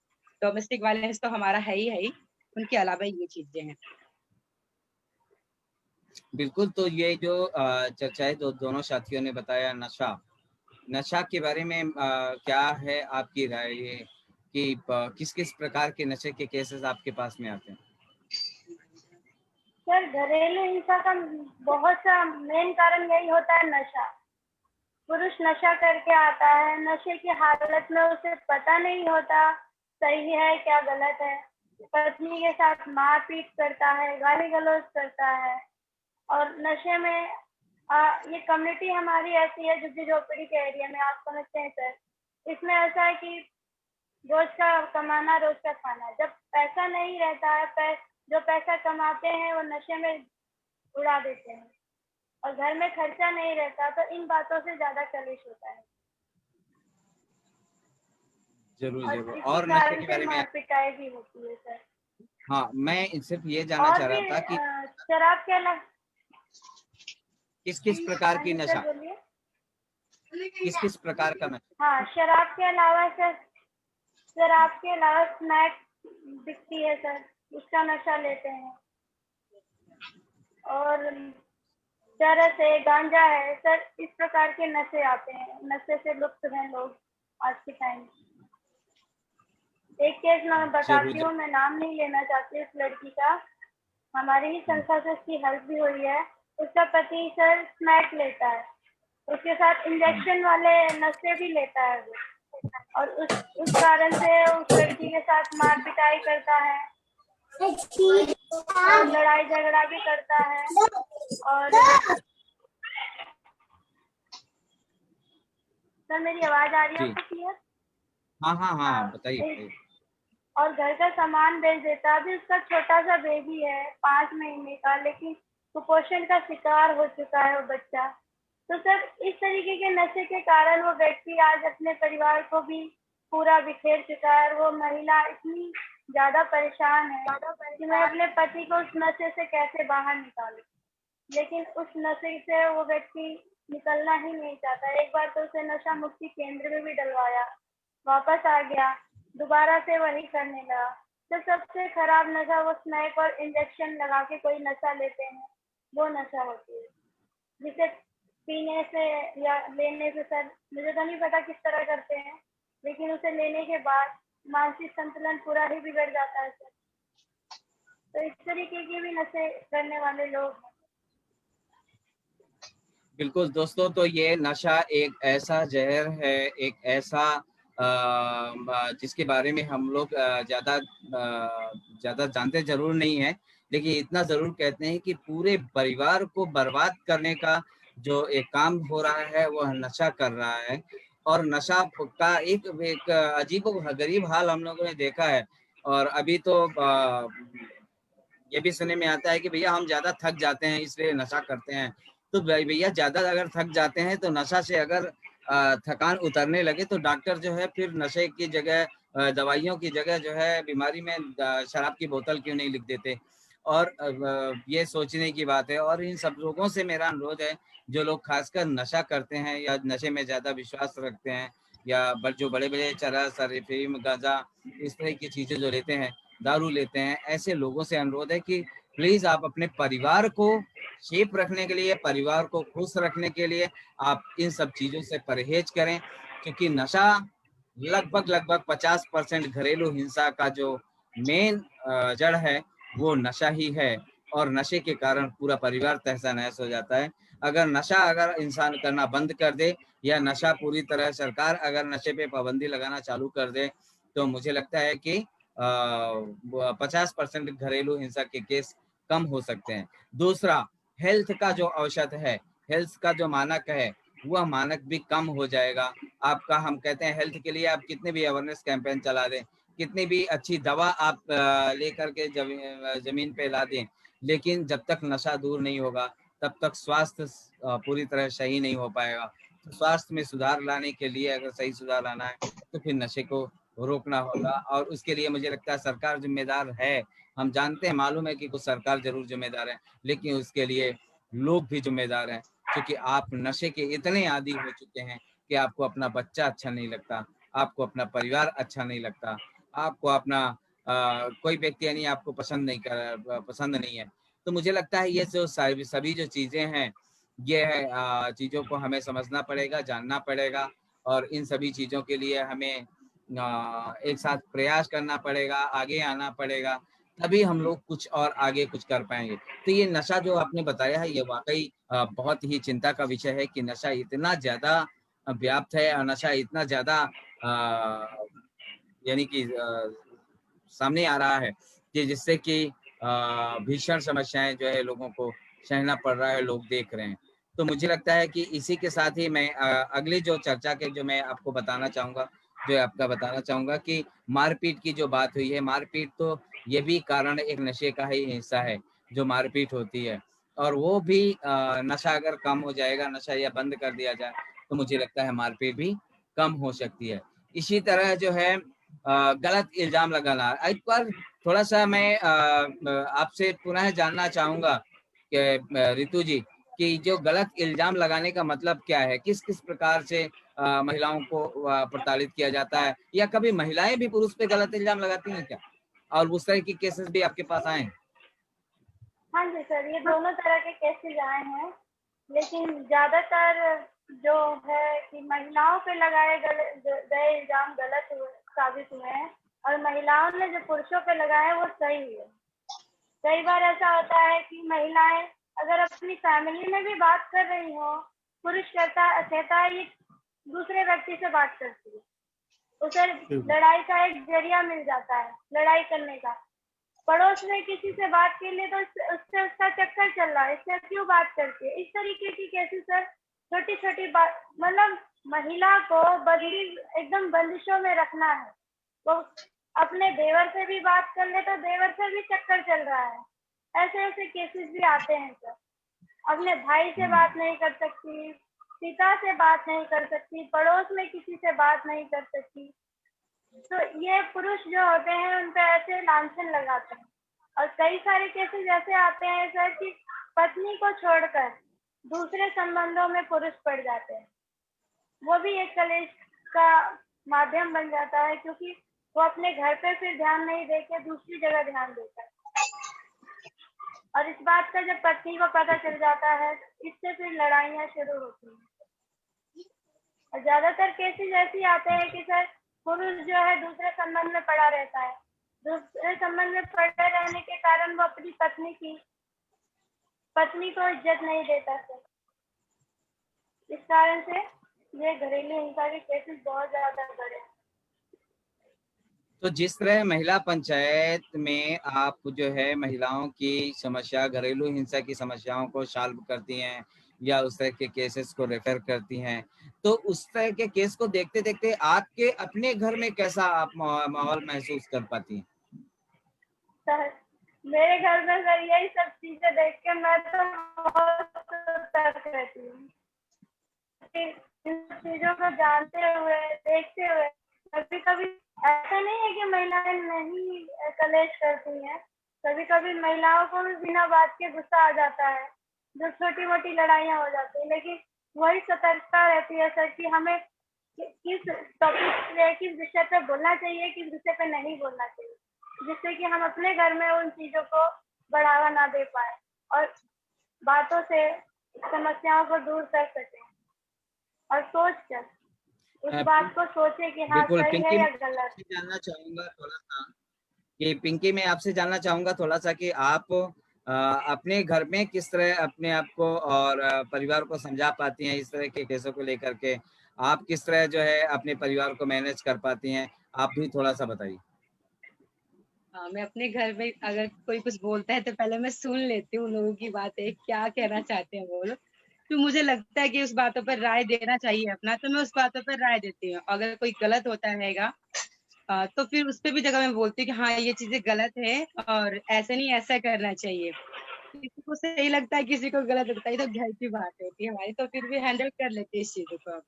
डोमेस्टिक वायलेंस तो हमारा है ही, उनके अलावा ये चीजें हैं। बिल्कुल। तो ये जो चर्चाएं दोनों साथियों ने बताया, नशा नशा के बारे में क्या है आपकी राय, ये कि किस किस प्रकार के नशे के केसेस आपके पास में आते हैं। सर घरेलू हिंसा का बहुत सा मेन कारण यही होता है नशा। पुरुष नशा करके आता है, नशे की हालत में उसे पता नहीं होता सही है क्या गलत है, पत्नी के साथ मारपीट करता है, गाली गलौज करता है। और नशे में ये कम्युनिटी हमारी ऐसी है झुग्गी झोपड़ी के एरिया में, आप समझते हैं सर। इसमें ऐसा है कि रोज का कमाना रोज का खाना, जब पैसा नहीं रहता है, जो पैसा कमाते हैं वो नशे में उड़ा देते हैं, और घर में खर्चा नहीं रहता, तो इन बातों से ज्यादा कलेश होता है। जरूर और जरूर। इसी और नशे कारण के से बारे में, मार पिटाई भी होती है सर। हाँ मैं सिर्फ ये जानना और चाह भी रहा था कि शराब के अलावा। किस किस प्रकार हाँ की जी सर नशा, बोलिए। किस किस प्रकार का नशा। हाँ, शराब के अलावा स्नैक्स बिकती है सर, उसका नशा लेते हैं। और चरस है, गांजा है सर, इस प्रकार के नशे आते हैं, नशे से लुप्त हैं लोग आज के टाइम। एक केस मैं जरूर बताती हूँ, जरूर। मैं नाम नहीं लेना चाहती उस लड़की का। हमारी ही संस्था से उसकी हेल्प भी हुई है। उसका पति सर स्मैक लेता है, उसके साथ इंजेक्शन वाले नशे भी लेता है वो, और उस कारण से उस लड़की के साथ मार पिटाई करता है और लड़ाई झगड़ा भी करता है। और सर मेरी आवाज आ रही है जी। आपको क्लियर? हाँ हाँ हाँ, हाँ, बताइए बताइए। और घर का सामान बेच देता है। अभी उसका छोटा सा बेबी है 5 महीने का, लेकिन कुपोषण का शिकार हो चुका है वो बच्चा। तो सर इस तरीके के नशे के कारण वो व्यक्ति आज अपने परिवार को भी पूरा बिखेर चुका है, और वो महिला इतनी ज्यादा परेशान है कि मैं अपने पति को उस नशे से कैसे बाहर निकालूं। लेकिन उस नशे से वो व्यक्ति निकलना ही नहीं चाहता। एक बार तो उसे नशा मुक्ति केंद्र में भी डलवाया, वापस आ गया, दोबारा से वही करने लगा। तो सबसे खराब नशा वो स्नैक और इंजेक्शन लगा के कोई नशा लेते हैं, वो नशा होती है, जिसे पीने से या लेने से सर मुझे तो नहीं पता किस तरह करते हैं, लेकिन उसे लेने के बाद मानसिक संतुलन पूरा ही बिगड़ जाता है सर। तो इस तरीके के भी नशे करने वाले लोग हैं। बिल्कुल दोस्तों, तो ये नशा एक ऐसा जहर है, एक ऐसा जिसके बारे में हम लोग ज़्यादा जानते जरूर नहीं है, लेकिन इतना ज़रूर कहते हैं कि पूरे परिवार को बर्बाद करने का जो एक काम हो रहा है वो नशा कर रहा है। और नशा का एक अजीब गरीब हाल हम लोगों ने देखा है। और अभी तो ये भी सुनने में आता है कि भैया हम ज्यादा थक जाते हैं इसलिए नशा करते हैं। तो भैया ज्यादा अगर थक जाते हैं तो नशा से अगर थकान उतरने लगे तो डॉक्टर जो है फिर नशे की जगह दवाइयों की जगह जो है बीमारी में शराब की बोतल क्यों नहीं लिख देते। और ये सोचने की बात है। और इन सब लोगों से मेरा अनुरोध है, जो लोग खासकर नशा करते हैं या नशे में ज्यादा विश्वास रखते हैं, या जो बड़े बड़े चरस अफीम गांजा इस तरह की चीजें जो लेते हैं, दारू लेते हैं, ऐसे लोगों से अनुरोध है कि प्लीज आप अपने परिवार को शेप रखने के लिए, परिवार को खुश रखने के लिए आप इन सब चीजों से परहेज करें। क्योंकि नशा लगभग 50% घरेलू हिंसा का जो मेन जड़ है वो नशा ही है। और नशे के कारण पूरा परिवार तहस नहस हो जाता है। अगर इंसान करना बंद कर दे, या नशा पूरी तरह सरकार अगर नशे पे पाबंदी लगाना चालू कर दे, तो मुझे लगता है कि 50% घरेलू हिंसा के केस कम हो सकते हैं। दूसरा, हेल्थ का जो औषध है, हेल्थ का जो मानक है, वह मानक भी कम हो जाएगा आपका। हम कहते हैं हेल्थ के लिए आप कितने भी अवेयरनेस कैंपेन चला दें, कितनी भी अच्छी दवा आप लेकर के जमीन पे ला दें, लेकिन जब तक नशा दूर नहीं होगा तब तक स्वास्थ्य पूरी तरह सही नहीं हो पाएगा। तो स्वास्थ्य में सुधार लाने के लिए अगर सही सुधार लाना है तो फिर नशे को रोकना होगा। और उसके लिए मुझे लगता है सरकार जिम्मेदार है। हम जानते हैं, मालूम है कि कुछ सरकार जरूर जिम्मेदार है, लेकिन उसके लिए लोग भी जिम्मेदार हैं। क्योंकि आप नशे के इतने आदी हो चुके हैं कि आपको अपना बच्चा अच्छा नहीं लगता, आपको अपना परिवार अच्छा नहीं लगता, आपको अपना कोई व्यक्ति यानी आपको पसंद नहीं है। तो मुझे लगता है ये जो सभी जो चीजें हैं, ये चीजों को हमें समझना पड़ेगा, जानना पड़ेगा। और इन सभी चीजों के लिए हमें एक साथ प्रयास करना पड़ेगा, आगे आना पड़ेगा, तभी हम लोग कुछ और आगे कुछ कर पाएंगे। तो ये नशा जो आपने बताया है, ये वाकई बहुत ही चिंता का विषय है कि नशा इतना ज्यादा व्याप्त है, और नशा इतना ज्यादा यानी कि सामने आ रहा है कि जिससे कि भीषण समस्याएं जो है लोगों को सहना पड़ रहा है, लोग देख रहे हैं। तो मुझे लगता है कि इसी के साथ ही मैं अगली जो चर्चा के जो मैं आपको बताना चाहूंगा, कि मारपीट की जो बात हुई है, मारपीट तो ये भी कारण एक नशे का ही हिस्सा है जो मारपीट होती है। और वो भी नशा अगर कम हो जाएगा, नशा या बंद कर दिया जाए, तो मुझे लगता है मारपीट भी कम हो सकती है। इसी तरह जो है गलत इल्जाम लगाना, एक बार थोड़ा सा मैं आपसे पुनः जानना चाहूंगा कि रितु जी, कि जो गलत इल्जाम लगाने का मतलब क्या है, किस किस प्रकार से महिलाओं को प्रताड़ित किया जाता है, या कभी महिलाएं भी पुरुष पे गलत इल्जाम लगाती हैं क्या, और उस तरह के केसेस भी आपके पास आए हैं? हाँ जी सर, ये दोनों तरह के केसेस आए हैं, लेकिन ज्यादातर जो है कि महिलाओं पे लगाए गए इल्जाम साबित हुए हैं, और महिलाओं ने जो पुरुषों पे लगाए वो सही हुए। कई बार ऐसा होता है कि महिलाएं अगर अपनी फैमिली में भी बात कर रही हो, पुरुष कहता है ये दूसरे व्यक्ति से बात करती है, उसे लड़ाई का एक जरिया मिल जाता है लड़ाई करने का। पड़ोस में किसी से बात के लिए तो उससे उसका चक्कर चल रहा है, इससे क्यों बात करती है। इस तरीके की केसेस सर, छोटी छोटी बात, मतलब महिला को बंदी एकदम बंदिशों में रखना है। वो अपने देवर से भी बात कर ले तो देवर से भी चक्कर चल रहा है। ऐसे ऐसे केसेस भी आते हैं सर। अपने भाई से बात नहीं कर सकती, पिता से बात नहीं कर सकती, पड़ोस में किसी से बात नहीं कर सकती। तो ये पुरुष जो होते हैं उन पे ऐसे लांछन लगाते हैं। और कई सारे केसेस ऐसे आते हैं सर कि पत्नी को छोड़कर दूसरे संबंधों में पुरुष पड़ जाते हैं। वो भी एक कलेश का माध्यम बन जाता है, क्योंकि वो अपने घर पे फिर ध्यान नहीं देके दूसरी जगह ध्यान देता है। और इस बात का जब पत्नी को पता चल जाता है, इससे फिर लड़ाइयाँ शुरू होती हैं। और ज्यादातर केसेस ऐसे आते हैं कि सर पुरुष जो है दूसरे संबंध में पड़ा रहता है, दूसरे संबंध में पड़े रहने के कारण वो अपनी पत्नी को इज्जत नहीं देता सर। इस कारण से ये घरेलू हिंसा के केसेस बहुत ज्यादा बढ़े। तो जिस तरह महिला पंचायत में आप जो है महिलाओं की समस्या, घरेलू हिंसा की समस्याओं को सॉल्व करती हैं या उस तरह के केसेस को रेफर करती हैं, तो उस तरह के केस को देखते देखते आपके अपने घर में कैसा आप माहौल महसूस कर पाती हैं? सर मेरे घर में सर यही सब चीजें देख के मैं तो बहुत सतर्क रहती हूँ। इन चीजों को जानते हुए, देखते हुए, कभी कभी ऐसा नहीं है कि महिलाएं नहीं कलेश करती हैं, कभी कभी महिलाओं को भी बिना बात के गुस्सा आ जाता है, जो छोटी मोटी लड़ाइयाँ हो जाती है। लेकिन वही सतर्कता रहती है सर कि हमें किस टॉपिक पे, किस विषय पे बोलना चाहिए, किस विषय पे नहीं बोलना चाहिए, जिससे कि हम अपने घर में उन चीजों को बढ़ावा ना दे पाए और बातों से समस्याओं को दूर कर सकें। और सोच कर उस बात को सोचे कि हाँ बिल्कुल सही है पिंकी, या मैं गलत। आपसे जानना चाहूंगा थोड़ा सा कि पिंकी मैं आपसे जानना चाहूंगा थोड़ा सा कि आप अपने घर में किस तरह अपने आप को और परिवार को समझा पाती हैं इस तरह के केसों को लेकर के, आप किस तरह जो है अपने परिवार को मैनेज कर पाती हैं, आप भी थोड़ा सा बताइए। हाँ, मैं अपने घर में अगर कोई कुछ बोलता है तो पहले मैं सुन लेती हूँ लोगों की बातें, क्या कहना चाहते हैं वो लोग। तो मुझे लगता है कि उस बातों पर राय देना चाहिए अपना, तो मैं उस बातों पर राय देती हूँ। अगर कोई गलत होता रहेगा तो फिर उस पे भी जगह मैं बोलती हूँ कि हाँ ये चीजें गलत है और ऐसे नहीं ऐसा करना चाहिए। किसी को सही लगता है, किसी को गलत लगता है, तो घर की बात होती है हमारी, तो फिर भी हैंडल कर लेते हैं इस चीजों को।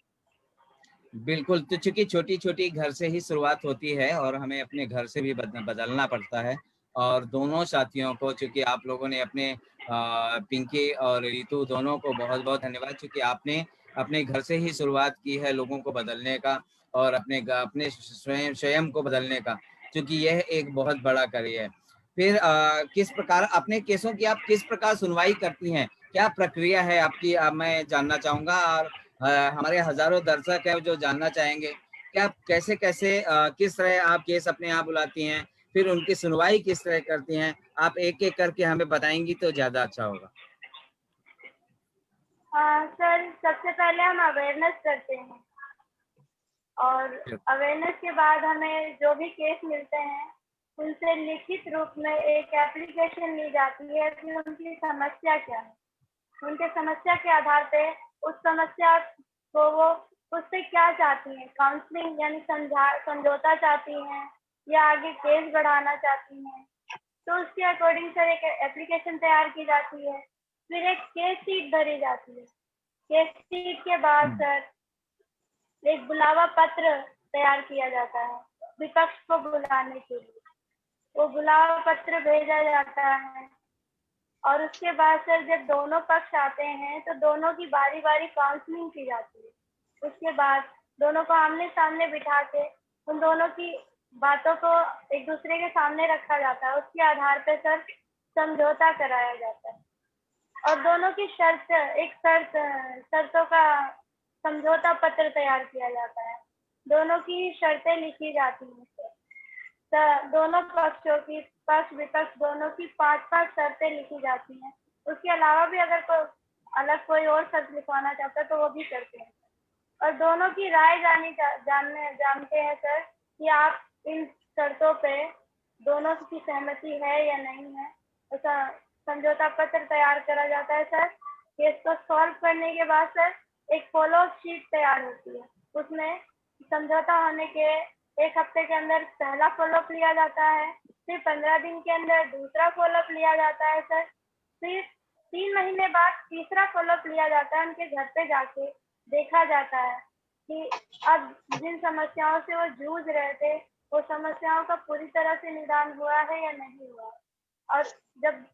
बिल्कुल, तो चूंकि छोटी-छोटी घर से ही शुरुआत होती है और हमें अपने घर से भी बदलना पड़ता है। और दोनों साथियों को, चूंकि आप लोगों ने अपने पिंकी और रितु दोनों को बहुत-बहुत धन्यवाद, चूंकि आपने अपने घर से ही शुरुआत की है लोगों को बदलने का और अपने स्वयं को बदलने का, क्योंकि यह एक बहुत बड़ा कार्य है। फिर किस प्रकार अपने केसों की आप किस प्रकार सुनवाई करती हैं? क्या प्रक्रिया है आपकी? मैं जानना चाहूँगा और हमारे हजारों दर्शक हैं जो जानना चाहेंगे कि आप कैसे-कैसे किस तरह आप केस अपने यहाँ बुलाती हैं, फिर उनकी सुनवाई किस तरह करती हैं? आप एक-एक करके हमें बताएँगी तो ज़्यादा अच्छा होगा। सर सबसे पहले हम अवेयरनेस करते हैं और अवेयरनेस के बाद हमें जो भी केस मिलते हैं उनसे लिखित रूप में एक एप्लीकेशन ली जाती है कि उनकी समस्या क्या है। उनके समस्या के आधार पे उस समस्या को वो उससे क्या चाहती हैं, काउंसलिंग यानी समझौता चाहती हैं या आगे केस बढ़ाना चाहती हैं, तो उसके अकॉर्डिंग सर एक एप्लीकेशन तैयार की जाती है। फिर एक केस शीट भरी जाती है। केस शीट के बाद सर एक बुलावा पत्र तैयार किया जाता है विपक्ष को बुलाने के लिए। वो बुलावा पत्र भेजा जाता है और उसके बाद सर जब दोनों पक्ष आते हैं तो दोनों की बारी बारी काउंसलिंग की जाती है। उसके बाद दोनों को आमने सामने बिठा के उन दोनों की बातों को एक दूसरे के सामने रखा जाता है। उसके आधार पर सर समझौता कराया जाता है और दोनों की शर्तों का समझौता पत्र तैयार किया जाता है। दोनों की शर्तें लिखी जाती हैं दोनों पक्षों की, पक्ष विपक्ष दोनों की 5-5 शर्तें लिखी जाती हैं। उसके अलावा भी अगर कोई और शर्त लिखवाना चाहता है तो वो भी करते हैं। और दोनों की राय जानते हैं सर कि आप इन शर्तों पे दोनों की सहमति है या नहीं है। ऐसा समझौता पत्र तैयार करा जाता है सर। केस को सॉल्व करने के बाद सर एक फॉलो अप शीट तैयार होती है। उसमें समझौता होने के 1 हफ्ते के अंदर पहला फॉलो अप लिया जाता है, फिर 15 दिन के अंदर दूसरा फॉलो अप लिया जाता है सर, फिर 3 महीने बाद तीसरा फॉलो अप लिया जाता है। उनके घर पे जाके देखा जाता है कि अब जिन समस्याओं से वो जूझ रहे थे वो समस्याओं का पूरी तरह से निदान हुआ है या नहीं हुआ। और जब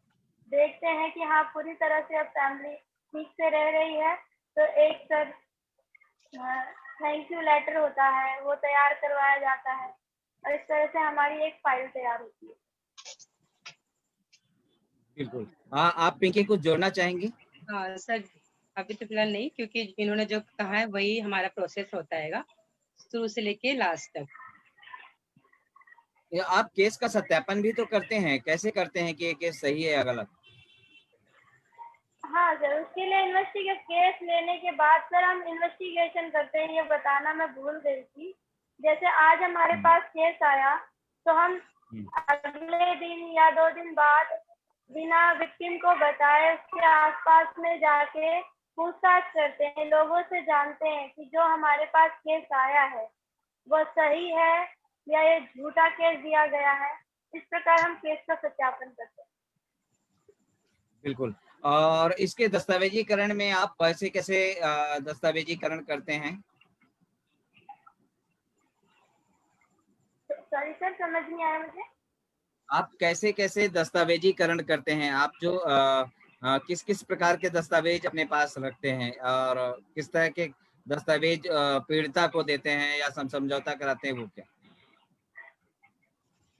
देखते हैं कि हाँ पूरी तरह से अब फैमिली ठीक से रह रही है तो एक सर थैंक यू लेटर होता है, वो तैयार करवाया जाता है और इस तरह से हमारी एक फाइल तैयार होती है। बिल्कुल। हाँ, आप पिंकी कुछ जोड़ना चाहेंगी? हाँ सर, अभी तो फिलहाल नहीं, क्योंकि इन्होंने जो कहा है वही हमारा प्रोसेस होता है शुरू से लेके लास्ट तक। या आप केस का सत्यापन भी तो करते हैं, कैसे करते हैं कि ये केस सही है या गलत? हाँ सर, उसके लिए केस लेने के बाद सर हम इन्वेस्टिगेशन करते हैं। ये बताना मैं भूल गई थी। जैसे आज हमारे पास केस आया तो हम अगले दिन या 2 दिन बाद बिना विक्टिम को बताए उसके आसपास में जाके पूछताछ करते हैं, लोगों से जानते हैं कि जो हमारे पास केस आया है वो सही है या ये झूठा केस दिया गया है। इस प्रकार हम केस का सत्यापन करते हैं। बिल्कुल। और इसके दस्तावेजीकरण में आप कैसे कैसे दस्तावेजीकरण करते हैं? सॉरी सर, समझ नहीं आया मुझे। आप कैसे कैसे दस्तावेजीकरण करते हैं? आप जो किस किस प्रकार के दस्तावेज अपने पास रखते हैं और किस तरह के दस्तावेज पीड़िता को देते हैं या समझौता कराते हैं, वो क्या?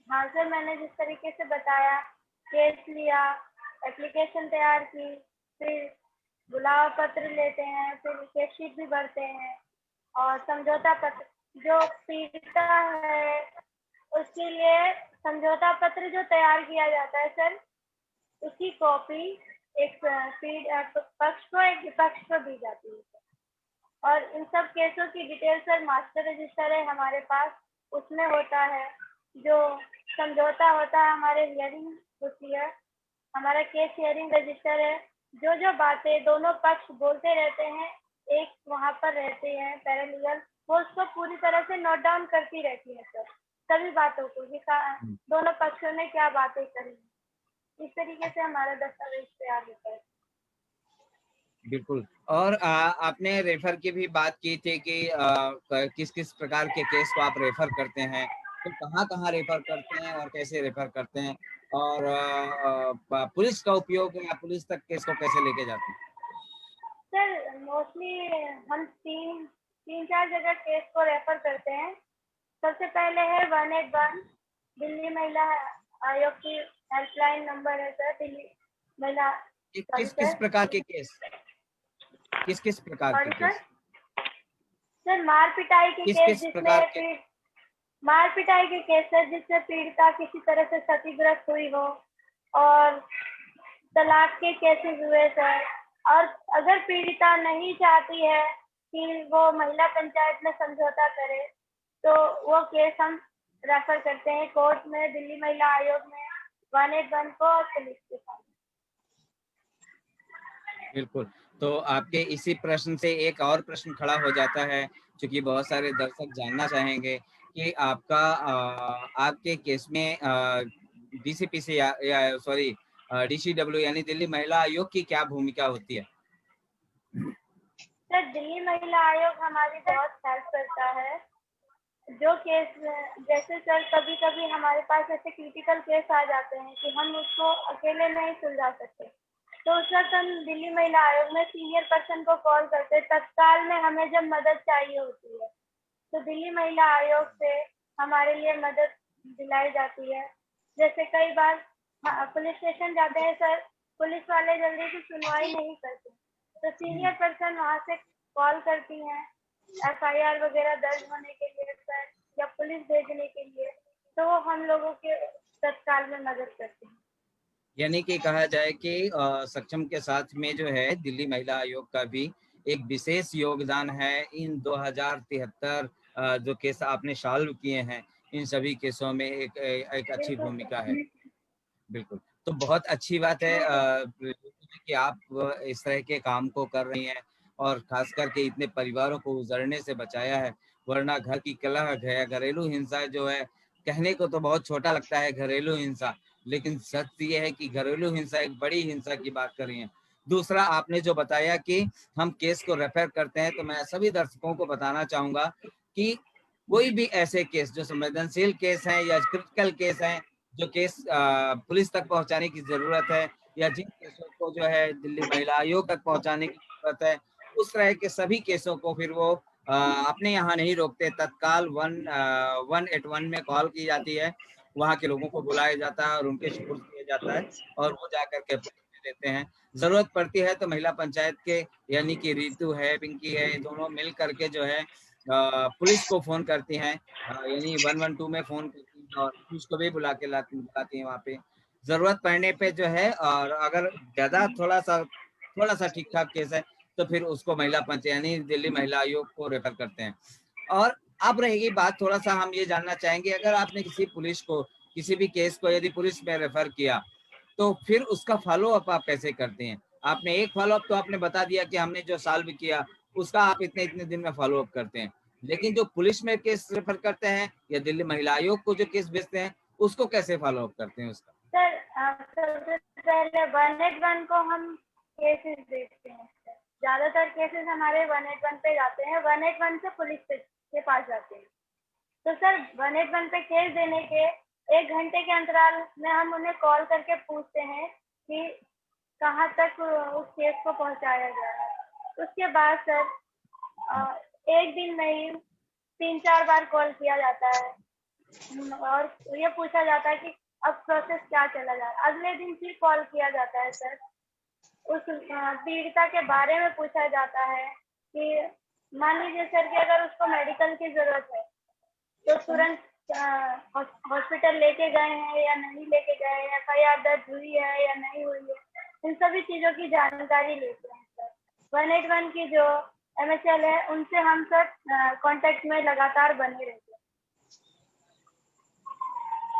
हाँ सर, मैंने जिस तरीके से बताया, केस लिया, एप्लीकेशन तैयार की, फिर बुलावा पत्र लेते हैं, फिर केस शीट भी भरते हैं और समझौता पत्र जो पीड़िता है उसके लिए समझौता पत्र जो तैयार किया जाता है सर, उसकी कॉपी एक पक्ष को एक विपक्ष को दी जाती है। और इन सब केसों की डिटेल सर मास्टर रजिस्टर है हमारे पास, उसमें होता है। जो समझौता होता है हमारे हियरिंग होती है, हमारा केस हियरिंग रजिस्टर है। जो जो बातें दोनों पक्ष बोलते रहते हैं, एक वहाँ पर रहते हैं पैरालीगल, वो उसको पूरी तरह से नोट डाउन करती रहती है सर, सभी बातों को कि दोनों पक्षों ने क्या बातें करी। इस तरीके से हमारा दस्तावेज तैयार होता है। बिल्कुल। और आपने रेफर की भी बात की थी कि किस किस प्रकार के केस को आप रेफर करते हैं, तो कहाँ कहाँ रेफर करते हैं और कैसे रेफर करते हैं, और पुलिस का उपयोग या पुलिस तक केस को कैसे लेके जाते हैं? सर मोस्टली हम तीन चार जगह केस को रेफर करते हैं। सबसे पहले है 181, दिल्ली महिला आयोग की हेल्पलाइन नंबर है सर। दिल्ली महिला किस किस प्रकार के केस, किस किस प्रकार के सॉरी केस, सर मार पिटाई के किस केस, किस प्रकार के? जिसमें मार पिटाई के केस है जिससे पीड़िता किसी तरह से क्षतिग्रस्त हुई हो, और तलाक के केसेस हुए सर। और अगर पीड़िता नहीं चाहती है कि वो महिला पंचायत में समझौता करे तो वो केस हम रेफर करते हैं कोर्ट में, दिल्ली महिला आयोग में, 181 को और पुलिस के साथ। बिल्कुल। तो आपके इसी प्रश्न से एक और प्रश्न खड़ा हो जाता है, क्योंकि बहुत सारे दर्शक जानना चाहेंगे कि आपके केस में डीसीपीसी या सॉरी डीसीडब्ल्यू यानी दिल्ली महिला आयोग की क्या भूमिका होती है? सर दिल्ली महिला आयोग हमारी बहुत हेल्प करता है। जो केस जैसे सर कभी कभी हमारे पास ऐसे क्रिटिकल केस आ जाते हैं कि हम उसको अकेले नहीं सुलझा सकते, तो उस वक्त हम दिल्ली महिला आयोग में सीनियर पर्सन को कॉल करते हैं। तत्काल में हमें जब मदद चाहिए होती है तो दिल्ली महिला आयोग से हमारे लिए मदद दिलाई जाती है। जैसे कई बार पुलिस स्टेशन जाते हैं सर, पुलिस वाले जल्दी से सुनवाई नहीं करते, तो सीनियर पर्सन वहाँ से कॉल करती हैं एफआईआर वगैरह दर्ज होने के लिए सर, या पुलिस भेजने के लिए। तो वो हम लोगों के तत्काल में मदद करते हैं। यानी कि कहा जाए कि सक्षम के साथ में जो है दिल्ली महिला आयोग का भी एक विशेष योगदान है इन 2073 जो केस आपने सॉल्व किए हैं, इन सभी केसों में एक अच्छी भूमिका है। बिल्कुल, तो बहुत अच्छी बात है कि आप इस तरह के काम को कर रही हैं और खास करके इतने परिवारों को उजड़ने से बचाया है, वरना घर की कलह है, घरेलू हिंसा जो है, कहने को तो बहुत छोटा लगता है घरेलू हिंसा, लेकिन सच ये है कि घरेलू हिंसा एक बड़ी हिंसा की बात कर रही हैं। दूसरा आपने जो बताया कि हम केस को रेफर करते हैं, तो मैं सभी दर्शकों को बताना चाहूँगा कि कोई भी ऐसे केस जो संवेदनशील केस हैं या क्रिटिकल केस हैं, जो केस पुलिस तक पहुंचाने की जरूरत है या जिन केसों को जो है दिल्ली महिला आयोग तक पहुंचाने की जरूरत है, उस तरह के सभी केसों को फिर वो अपने यहाँ नहीं रोकते, तत्काल 181 में कॉल की जाती है, वहाँ के लोगों को बुलाया जाता है और उनके सुपुर्द किया जाता है और वो जाकर के पुलिस में देते हैं। जरूरत पड़ती है तो महिला पंचायत के यानी कि रितु है, पिंकी है, दोनों मिल करके जो है पुलिस को फोन करती हैं, यानी 112 में फोन करती हैं और पुलिस को भी बुलाती हैं वहाँ पे जरूरत पड़ने पे जो है। और अगर ज्यादा थोड़ा सा ठीक ठाक केस है तो फिर उसको महिला पंचायत यानी दिल्ली महिला आयोग को रेफर करते हैं। और अब रहेगी बात, थोड़ा सा हम ये जानना चाहेंगे, अगर आपने किसी भी केस को यदि पुलिस में रेफर किया तो फिर उसका फॉलो अप आप कैसे करते हैं? आपने एक फॉलो अप तो आपने बता दिया कि हमने जो सॉल्व किया उसका आप इतने इतने दिन में फॉलो अप करते हैं, लेकिन जो पुलिस में केस रेफर करते हैं या दिल्ली महिला आयोग को जो केस भेजते हैं उसको कैसे फॉलो अप करते हैं उसका? सर सबसे पहले 181 को हम केसेस देखते हैं। ज्यादातर केसेस हमारे 181 पे जाते हैं, 181 से पुलिस के पास जाते हैं। तो सर 181 पे केस देने के 1 घंटे के अंतराल में हम उन्हें कॉल करके पूछते हैं कि कहाँ तक उस केस को पहुँचाया गया है। उसके बाद सर एक दिन में ही 3-4 बार कॉल किया जाता है और ये पूछा जाता है कि अब प्रोसेस क्या चला जा रहा है। अगले दिन फिर कॉल किया जाता है सर, उस पीड़िता के बारे में पूछा जाता है कि मान लीजिए सर कि अगर उसको मेडिकल की जरूरत है तो तुरंत हॉस्पिटल लेके गए हैं या नहीं लेके गए हैं, FIR दर्ज हुई है या नहीं हुई है, इन सभी चीजों की जानकारी लेते हैं सर। 181 की जो MHL है उनसे हम सर कांटेक्ट में लगातार बने रहते हैं।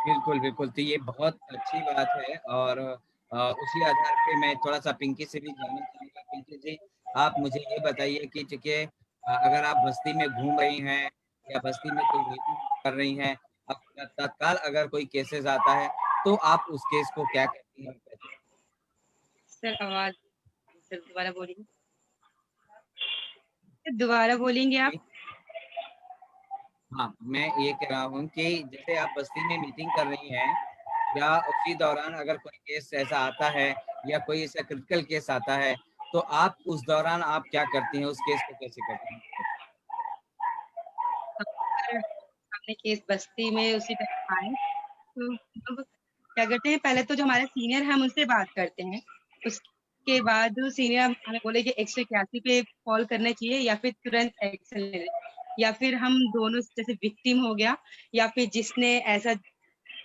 बिल्कुल बिल्कुल, तो ये बहुत अच्छी बात है। और उसी आधार पे मैं थोड़ा सा पिंकी से भी जानना चाहूंगा। पिंकी जी, आप मुझे ये बताइए कि चूंकि अगर आप बस्ती में घूम रही हैं या बस्ती में कोई मीटिंग कर रही हैं, अब तत्काल अगर कोई केसेस आता है तो आप उस केस को क्या करती हैं? सर आवाज सर दोबारा बोलेंगे आप? हाँ, मैं ये कह रहा हूँ कि जैसे आप बस्ती में मीटिंग कर रही हैं या उसी दौरान अगर कोई केस ऐसा आता है या कोई ऐसा क्रिटिकल केस आता है, तो आप उस दौरान आप क्या करती हैं? उस केस को कैसे करती हैं? सर हमने केस बस्ती में उसी टाइम आए तो अब क्या करते हैं, पहले तो जो हमारे सीनियर हैं हम उनसे बात करते हैं। उसके बाद सीनियर हमें बोले कि 181 पे कॉल करना चाहिए या फिर तुरंत एक्शन ले लें, या फिर हम दोनों जैसे विक्टिम हो गया या फिर जिसने ऐसा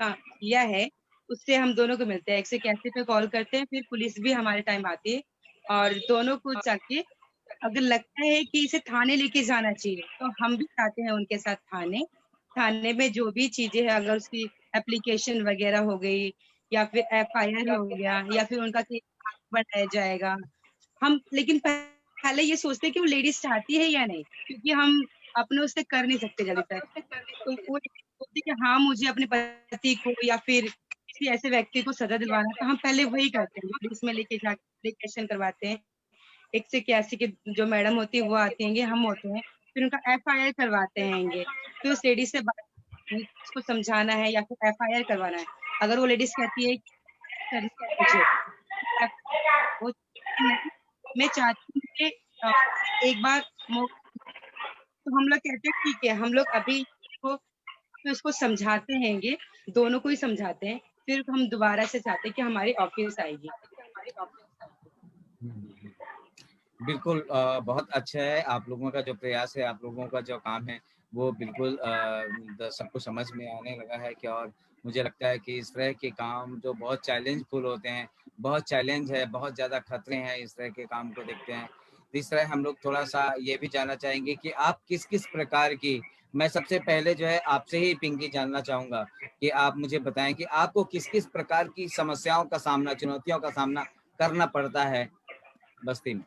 किया है उससे हम दोनों को मिलते हैं, 181 पे कॉल करते हैं, फिर पुलिस भी हमारे टाइम आती है और दोनों को जाके अगर लगता है कि इसे थाने लेके जाना चाहिए तो हम भी जाते हैं उनके साथ थाने। थाने में जो भी चीजें हैं, अगर उसकी एप्लीकेशन वगैरह हो गई या फिर FIR हो गया या फिर उनका केस बनाया जाएगा। हम लेकिन पहले ये सोचते हैं कि वो लेडीज चाहती है या नहीं, क्योंकि हम अपने उससे कर नहीं सकते जल्दी तक। तो वो सोचती है कि हाँ मुझे अपने पति को या फिर किसी ऐसे व्यक्ति को सजा दिलवाना है, तो हम पहले वही करते हैं, पुलिस में लेके जाके एप्लीकेशन करवाते हैं। 181 की जो मैडम होती है वो आती हैंगे, हम होते हैं, फिर उनका FIR करवाते हैंगे। फिर उस लेडीज से बात उसको समझाना है या फिर FIR करवाना है। अगर वो लेडीज कहती है कि करनी है मुझे, वो नहीं, मैं चाहती हूँ कि एक बार तो हम लोग कहते हैं ठीक है, हम लोग अभी इसको फिर उसको समझाते हैंगे, दोनों को ही समझाते हैं, फिर हम दोबारा से चाहते हैं कि हमारी ऑफिस आएगी। बिल्कुल, बहुत अच्छा है आप लोगों का जो प्रयास है, आप लोगों का जो काम है, वो बिल्कुल सबको समझ में आने लगा है कि, और मुझे लगता है कि इस तरह के काम जो बहुत चैलेंजफुल होते हैं, बहुत चैलेंज है, बहुत ज़्यादा खतरे हैं, इस तरह के काम को देखते हैं। इस तरह हम लोग थोड़ा-सा ये भी जानना चाहेंगे कि आप किस-किस प्रकार की, मैं सबसे पहले जो है आपसे ही पिंकी जानना चाहूँगा कि आप मुझे बताएँ कि आपको किस-किस प्रकार की समस्याओं का सामना, चुनौतियों का सामना करना पड़ता है बस्ती में?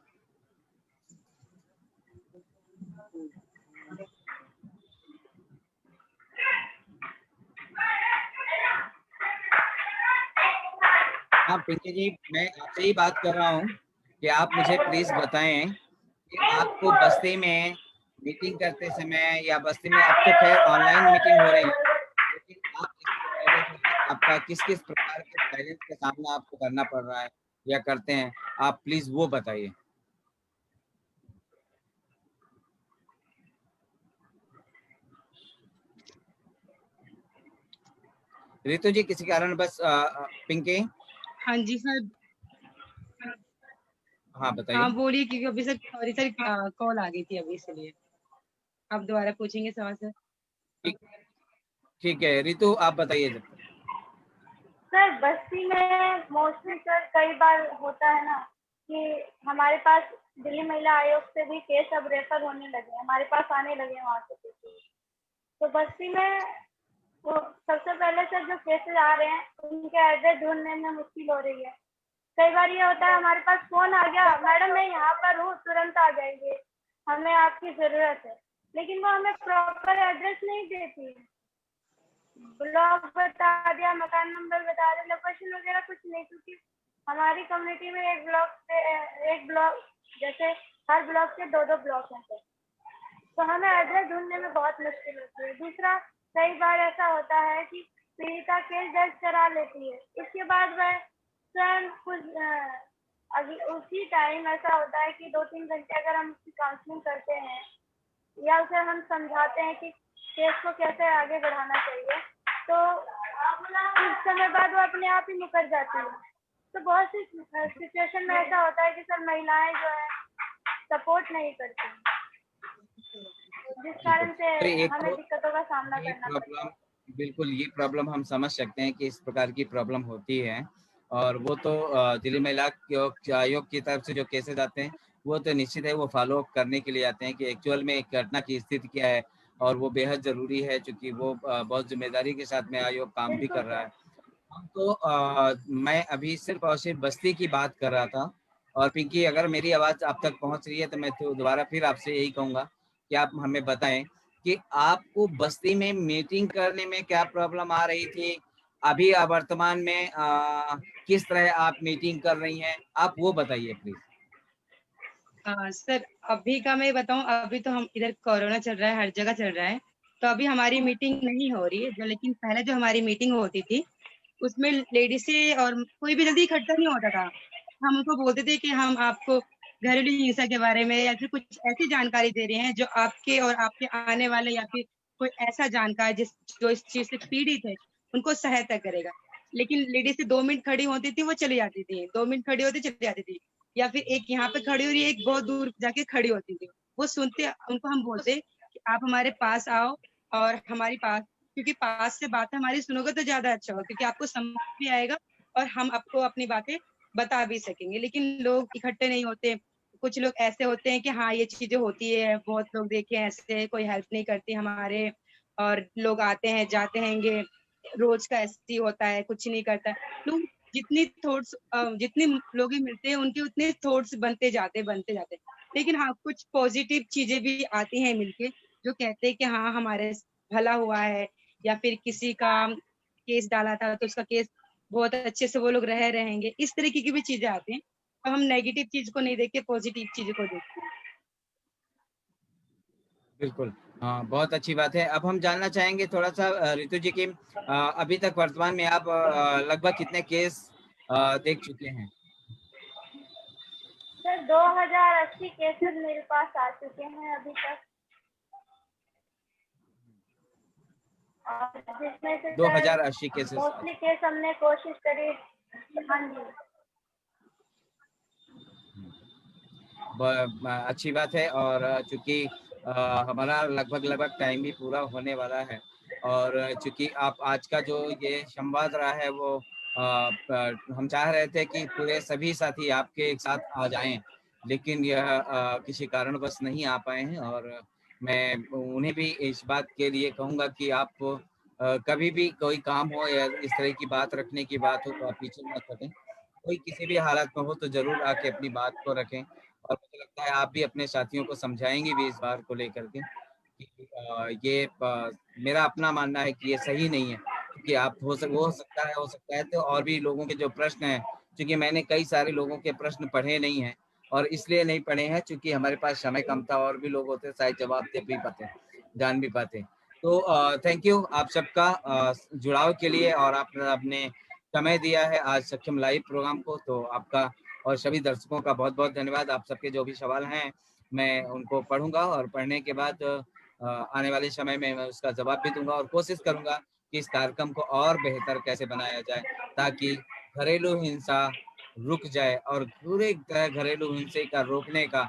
हाँ, पिंकी जी, मैं आपसे ही बात कर रहा हूँ कि आप मुझे प्लीज़ बताएँ कि आपको बस्ती में मीटिंग करते समय, या बस्ती में अब तो ख़ैर ऑनलाइन मीटिंग हो रही है, लेकिन आप इससे पहले जो है आपका किस-किस प्रकार के चैलेंज का सामना आपको करना पड़ रहा है या करते हैं? आप प्लीज़ वो बताइए। रितु जी, किसी कारणवश पिंकी? हाँ जी सर। हाँ, बताइए। हाँ बोलिए, क्योंकि अभी सर सॉरी सर, कॉल आ गई थी अभी, इसलिए आप दोबारा पूछेंगे सवाल सर। ठीक ठीक है, रितु आप बताइए जब तक। सर बस्ती में मोस्टली सर कई बार होता है ना कि हमारे पास दिल्ली महिला आयोग से भी केस अब रेफर होने लगे हैं, हमारे पास आने लगे हैं वहाँ से केसेस। तो बस्ती में वो सबसे पहले से जो केसेस आ रहे हैं उनके एड्रेस ढूंढने में मुश्किल हो रही है। कई बार ये होता है हमारे पास फोन आ गया, मैडम मैं यहाँ पर हूँ, तुरंत आ जाएंगे, हमें आपकी जरूरत है, लेकिन वो हमें प्रॉपर एड्रेस नहीं देती। ब्लॉक बता दिया, मकान नंबर बता दिया, लोकेशन वगैरह कुछ नहीं, क्योंकि हमारी कम्युनिटी में एक ब्लॉक जैसे हर ब्लॉक से दो दो ब्लॉक हैं, तो हमें एड्रेस ढूंढने में बहुत मुश्किल होती है। दूसरा, कई बार ऐसा होता है कि पीड़िता केस दर्ज करा लेती है, उसके बाद वह स्वयं कुछ अभी उसी टाइम ऐसा होता है कि 2-3 घंटे अगर हम उसकी काउंसलिंग करते हैं या उसे हम समझाते हैं कि केस को कैसे आगे बढ़ाना चाहिए, तो कुछ समय बाद वो अपने आप ही मुकर जाती है। तो बहुत सी सिचुएशन में ऐसा होता है कि सर महिलाएं जो है सपोर्ट नहीं करती, जिस बिल्कुल। कारण से तो एक हमें तो दिक्कतों का सामना ये करना पड़ता प्रॉब्लम, है। बिल्कुल ये प्रॉब्लम हम समझ सकते हैं कि इस प्रकार की प्रॉब्लम होती है, और वो तो दिल्ली महिला आयोग की तरफ से जो केसेस आते हैं, वो तो निश्चित है वो फॉलो अप करने के लिए आते हैं कि एक्चुअल में घटना की स्थिति क्या है, और वो बेहद ज़रूरी है चूँकि वो बहुत ज़िम्मेदारी के साथ में आयोग काम भी बिल्कुल कर रहा सर। है। हम तो मैं अभी सिर्फ़ और सिर्फ़ बस्ती की बात कर रहा था, और पिंकी अगर मेरी आवाज़ आप तक पहुँच रही है तो मैं तो दोबारा फिर आपसे यही कहूँगा कि आप हमें बताएँ कि आपको बस्ती में मीटिंग करने में क्या प्रॉब्लम आ रही थी? अभी वर्तमान में किस तरह आप मीटिंग कर रही हैं? आप वो बताइए प्लीज़। सर अभी का मैं बताऊं, अभी तो हम इधर कोरोना चल रहा है, हर जगह चल रहा है, तो अभी हमारी मीटिंग नहीं हो रही है जो, लेकिन पहले जो हमारी मीटिंग होती थी उसमें लेडीज से और कोई भी जल्दी इकट्ठा नहीं होता था। हम उनको बोलते थे कि हम आपको घरेलू हिंसा के बारे में या फिर कुछ ऐसी जानकारी दे रहे हैं जो आपके और आपके आने वाले या फिर कोई ऐसा जानकार जो इस चीज से पीड़ित है उनको सहायता करेगा। लेकिन लेडीज से 2 मिनट खड़ी होती थी, वो चली जाती थी, 2 मिनट खड़ी होती चली जाती थी, या फिर एक यहाँ पे खड़ी हो रही है, एक बहुत दूर जाके खड़ी होती थी। वो सुनते, उनको हम बोलते कि आप हमारे पास आओ और हमारी पास, क्योंकि पास से बातें हमारी सुनोगे तो ज्यादा अच्छा होगा, क्योंकि आपको समझ भी आएगा और हम आपको अपनी बातें बता भी सकेंगे। लेकिन लोग इकट्ठे नहीं होते। कुछ लोग ऐसे होते हैं कि हाँ ये चीजें होती है, बहुत लोग देखे हैं ऐसे, कोई हेल्प नहीं करती हमारे, और लोग आते हैं जाते हैंगे, रोज का ऐसे ही होता है, कुछ नहीं करता है। लोग जितनी थॉट्स, जितने लोग ही मिलते हैं उनके उतने थॉट्स बनते जाते लेकिन हाँ कुछ पॉजिटिव चीजें भी आती हैं मिलके, जो कहते हैं कि हाँ हमारे भला हुआ है, या फिर किसी का केस डाला था तो उसका केस बहुत अच्छे से वो लोग रह रहेंगे, इस तरीके की भी चीजें आती हैं। तो हम नेगेटिव चीज को नहीं देखते, पॉजिटिव चीज को देखते हैं। बिल्कुल। हाँ, बहुत अच्छी बात है। अब हम जानना चाहेंगे थोड़ा-सा ऋतु जी की, अभी तक वर्तमान में आप लगभग कितने केस देख चुके हैं? सर 2080 केसेस मेरे पास आ चुके हैं अभी तक, और जिसमें से सर 2080 केसेस। मोस्टली केस हमने कोशिश करी। हाँ जी। अच्छी बात है, और चूँकि हमारा लगभग टाइम भी पूरा होने वाला है और चूंकि आप आज का जो ये संवाद रहा है वो हम चाह रहे थे कि पूरे सभी साथी आपके एक साथ आ जाएं, लेकिन यह किसी कारणवश नहीं आ पाए हैं और मैं उन्हें भी इस बात के लिए कहूँगा कि आप कभी भी कोई काम हो या इस तरह की बात रखने की बात हो तो आप पीछे मत हटें। कोई किसी भी हालत में हो तो ज़रूर आके अपनी बात को रखें और मुझे लगता है आप भी अपने साथियों को समझाएँगे भी इस बात को लेकर के कि ये मेरा अपना मानना है कि ये सही नहीं है। क्योंकि आप हो सकता है तो और भी लोगों के जो प्रश्न हैं, क्योंकि मैंने कई सारे लोगों के प्रश्न पढ़े नहीं हैं और इसलिए नहीं पढ़े हैं चूँकि हमारे पास समय कम था और भी लोग होते शायद जवाब दे भी पाते, जान भी पाते। तो थैंक यू आप सबका जुड़ाव के लिए और आपने आपने समय दिया है आज सक्षम लाइव प्रोग्राम को, तो आपका और सभी दर्शकों का बहुत-बहुत धन्यवाद। आप सबके जो भी सवाल हैं, मैं उनको पढ़ूँगा और पढ़ने के बाद आने वाले समय में मैं उसका जवाब भी दूँगा और कोशिश करूँगा कि इस कार्यक्रम को और बेहतर कैसे बनाया जाए, ताकि घरेलू हिंसा रुक जाए और पूरे घरेलू हिंसे का रोकने का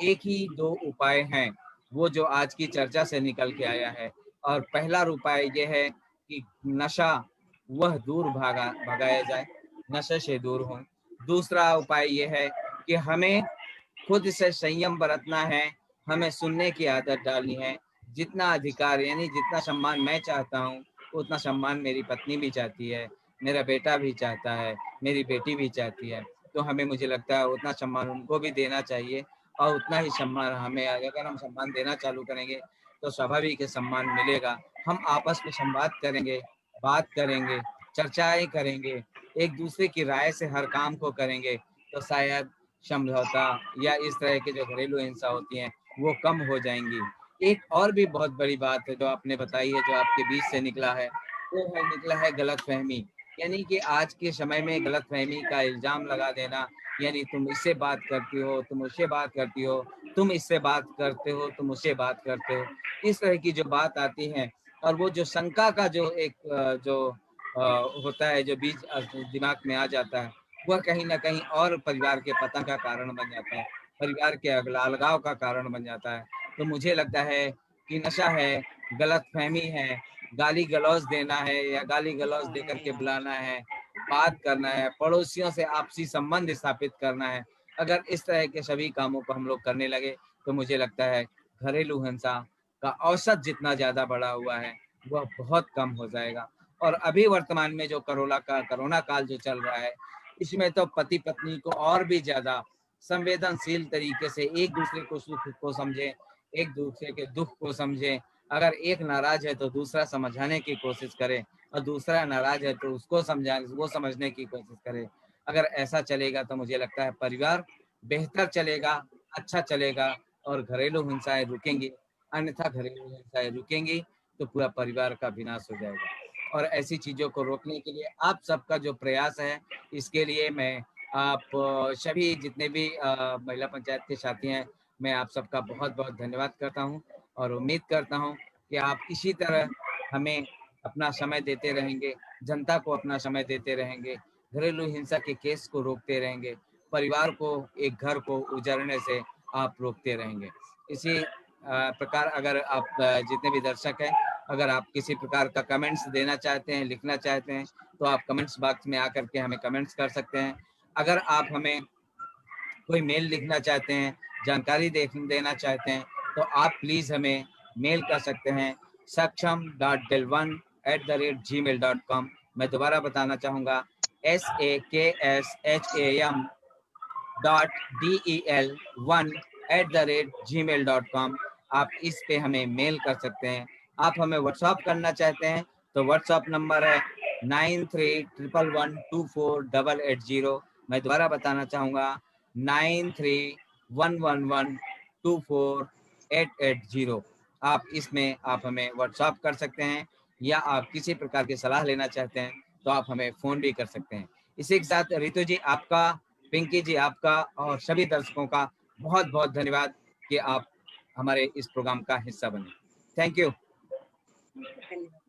एक ही 2 उपाय हैं, वो जो आज की चर्चा से निकल के आया है। और पहला उपाय ये है कि नशा वह दूर भगाया जाए, नशे से दूर हों। दूसरा उपाय ये है कि हमें खुद से संयम बरतना है, हमें सुनने की आदत डालनी है। जितना अधिकार यानी जितना सम्मान मैं चाहता हूँ, उतना सम्मान मेरी पत्नी भी चाहती है, मेरा बेटा भी चाहता है, मेरी बेटी भी चाहती है। तो हमें मुझे लगता है उतना सम्मान उनको भी देना चाहिए और उतना ही सम्मान हमें अगर हम सम्मान देना चालू करेंगे, तो स्वाभाविक है सम्मान मिलेगा। हम आपस में संवाद करेंगे, बात करेंगे, चर्चाएँ करेंगे, एक-दूसरे की राय से हर काम को करेंगे, तो शायद समझौता या इस तरह की जो घरेलू हिंसा होती हैं, वो कम हो जाएँगी। एक और भी बहुत बड़ी बात है जो आपने बताई है, जो आपके बीच से निकला है, वो है निकला है गलतफ़हमी। यानी कि आज के समय में गलतफ़हमी का इल्ज़ाम लगा देना, यानी तुम इससे बात करती हो, तुम उससे बात करती हो, तुम इससे बात करते हो, तुम उससे बात करते हो। इस तरह की जो बात आती है और वो जो शंका का जो एक होता है, जो बीच दिमाग में आ जाता है, वह कहीं न कहीं और परिवार के पतन का कारण बन जाता है, परिवार के अलगाव का कारण बन जाता है। तो मुझे लगता है कि नशा है, गलतफ़हमी है, गाली-गलौज देना है या गाली-गलौज देकर के बुलाना है, बात करना है, पड़ोसियों से आपसी संबंध स्थापित करना है। अगर इस तरह के सभी कामों को हम लोग करने लगे, तो मुझे लगता है घरेलू हिंसा का औसत जितना ज़्यादा बढ़ा हुआ है, वह बहुत कम हो जाएगा। और अभी वर्तमान में जो कोरोना काल जो चल रहा है, इसमें तो पति-पत्नी को और भी ज़्यादा संवेदनशील तरीके से एक-दूसरे को सुख को समझें, एक-दूसरे के दुःख को समझें। अगर एक नाराज़ है तो दूसरा समझाने की कोशिश करे और दूसरा नाराज़ है तो उसको वो समझने की कोशिश करे। अगर ऐसा चलेगा तो मुझे लगता है परिवार बेहतर चलेगा, अच्छा चलेगा और घरेलू हिंसाएँ रुकेंगी। अन्यथा घरेलू हिंसाएँ रुकेंगी तो पूरा परिवार का विनाश हो जाएगा। और ऐसी चीज़ों को रोकने के लिए आप सबका जो प्रयास है, इसके लिए मैं आप सभी जितने भी महिला पंचायत के साथी हैं, मैं आप सबका बहुत-बहुत धन्यवाद करता हूँ और उम्मीद करता हूँ कि आप इसी तरह हमें अपना समय देते रहेंगे, जनता को अपना समय देते रहेंगे, घरेलू हिंसा के केस को रोकते रहेंगे, परिवार को, एक घर को उजड़ने से आप रोकते रहेंगे। इसी प्रकार अगर आप जितने भी दर्शक हैं, अगर आप किसी प्रकार का कमेंट्स देना चाहते हैं, लिखना चाहते हैं, तो आप कमेंट्स बॉक्स में आकर के हमें कमेंट्स कर सकते हैं। अगर आप हमें कोई मेल लिखना चाहते हैं, जानकारी देना चाहते हैं, तो आप प्लीज़ हमें मेल कर सकते हैं saksham.del1@gmail.com। मैं दोबारा बताना चाहूँगा saksham.del1@gmail.com। आप इस पे हमें मेल कर सकते हैं। आप हमें व्हाट्सएप करना चाहते हैं, तो व्हाट्सएप नंबर है 9311124880। मैं दोबारा बताना चाहूँगा 9311124880। आप इसमें आप हमें व्हाट्सएप कर सकते हैं या आप किसी प्रकार की सलाह लेना चाहते हैं, तो आप हमें फ़ोन भी कर सकते हैं। इसी के साथ रितु जी आपका, पिंकी जी आपका और सभी दर्शकों का बहुत-बहुत धन्यवाद कि आप हमारे इस प्रोग्राम का हिस्सा बने। Thank you. धन्यवाद।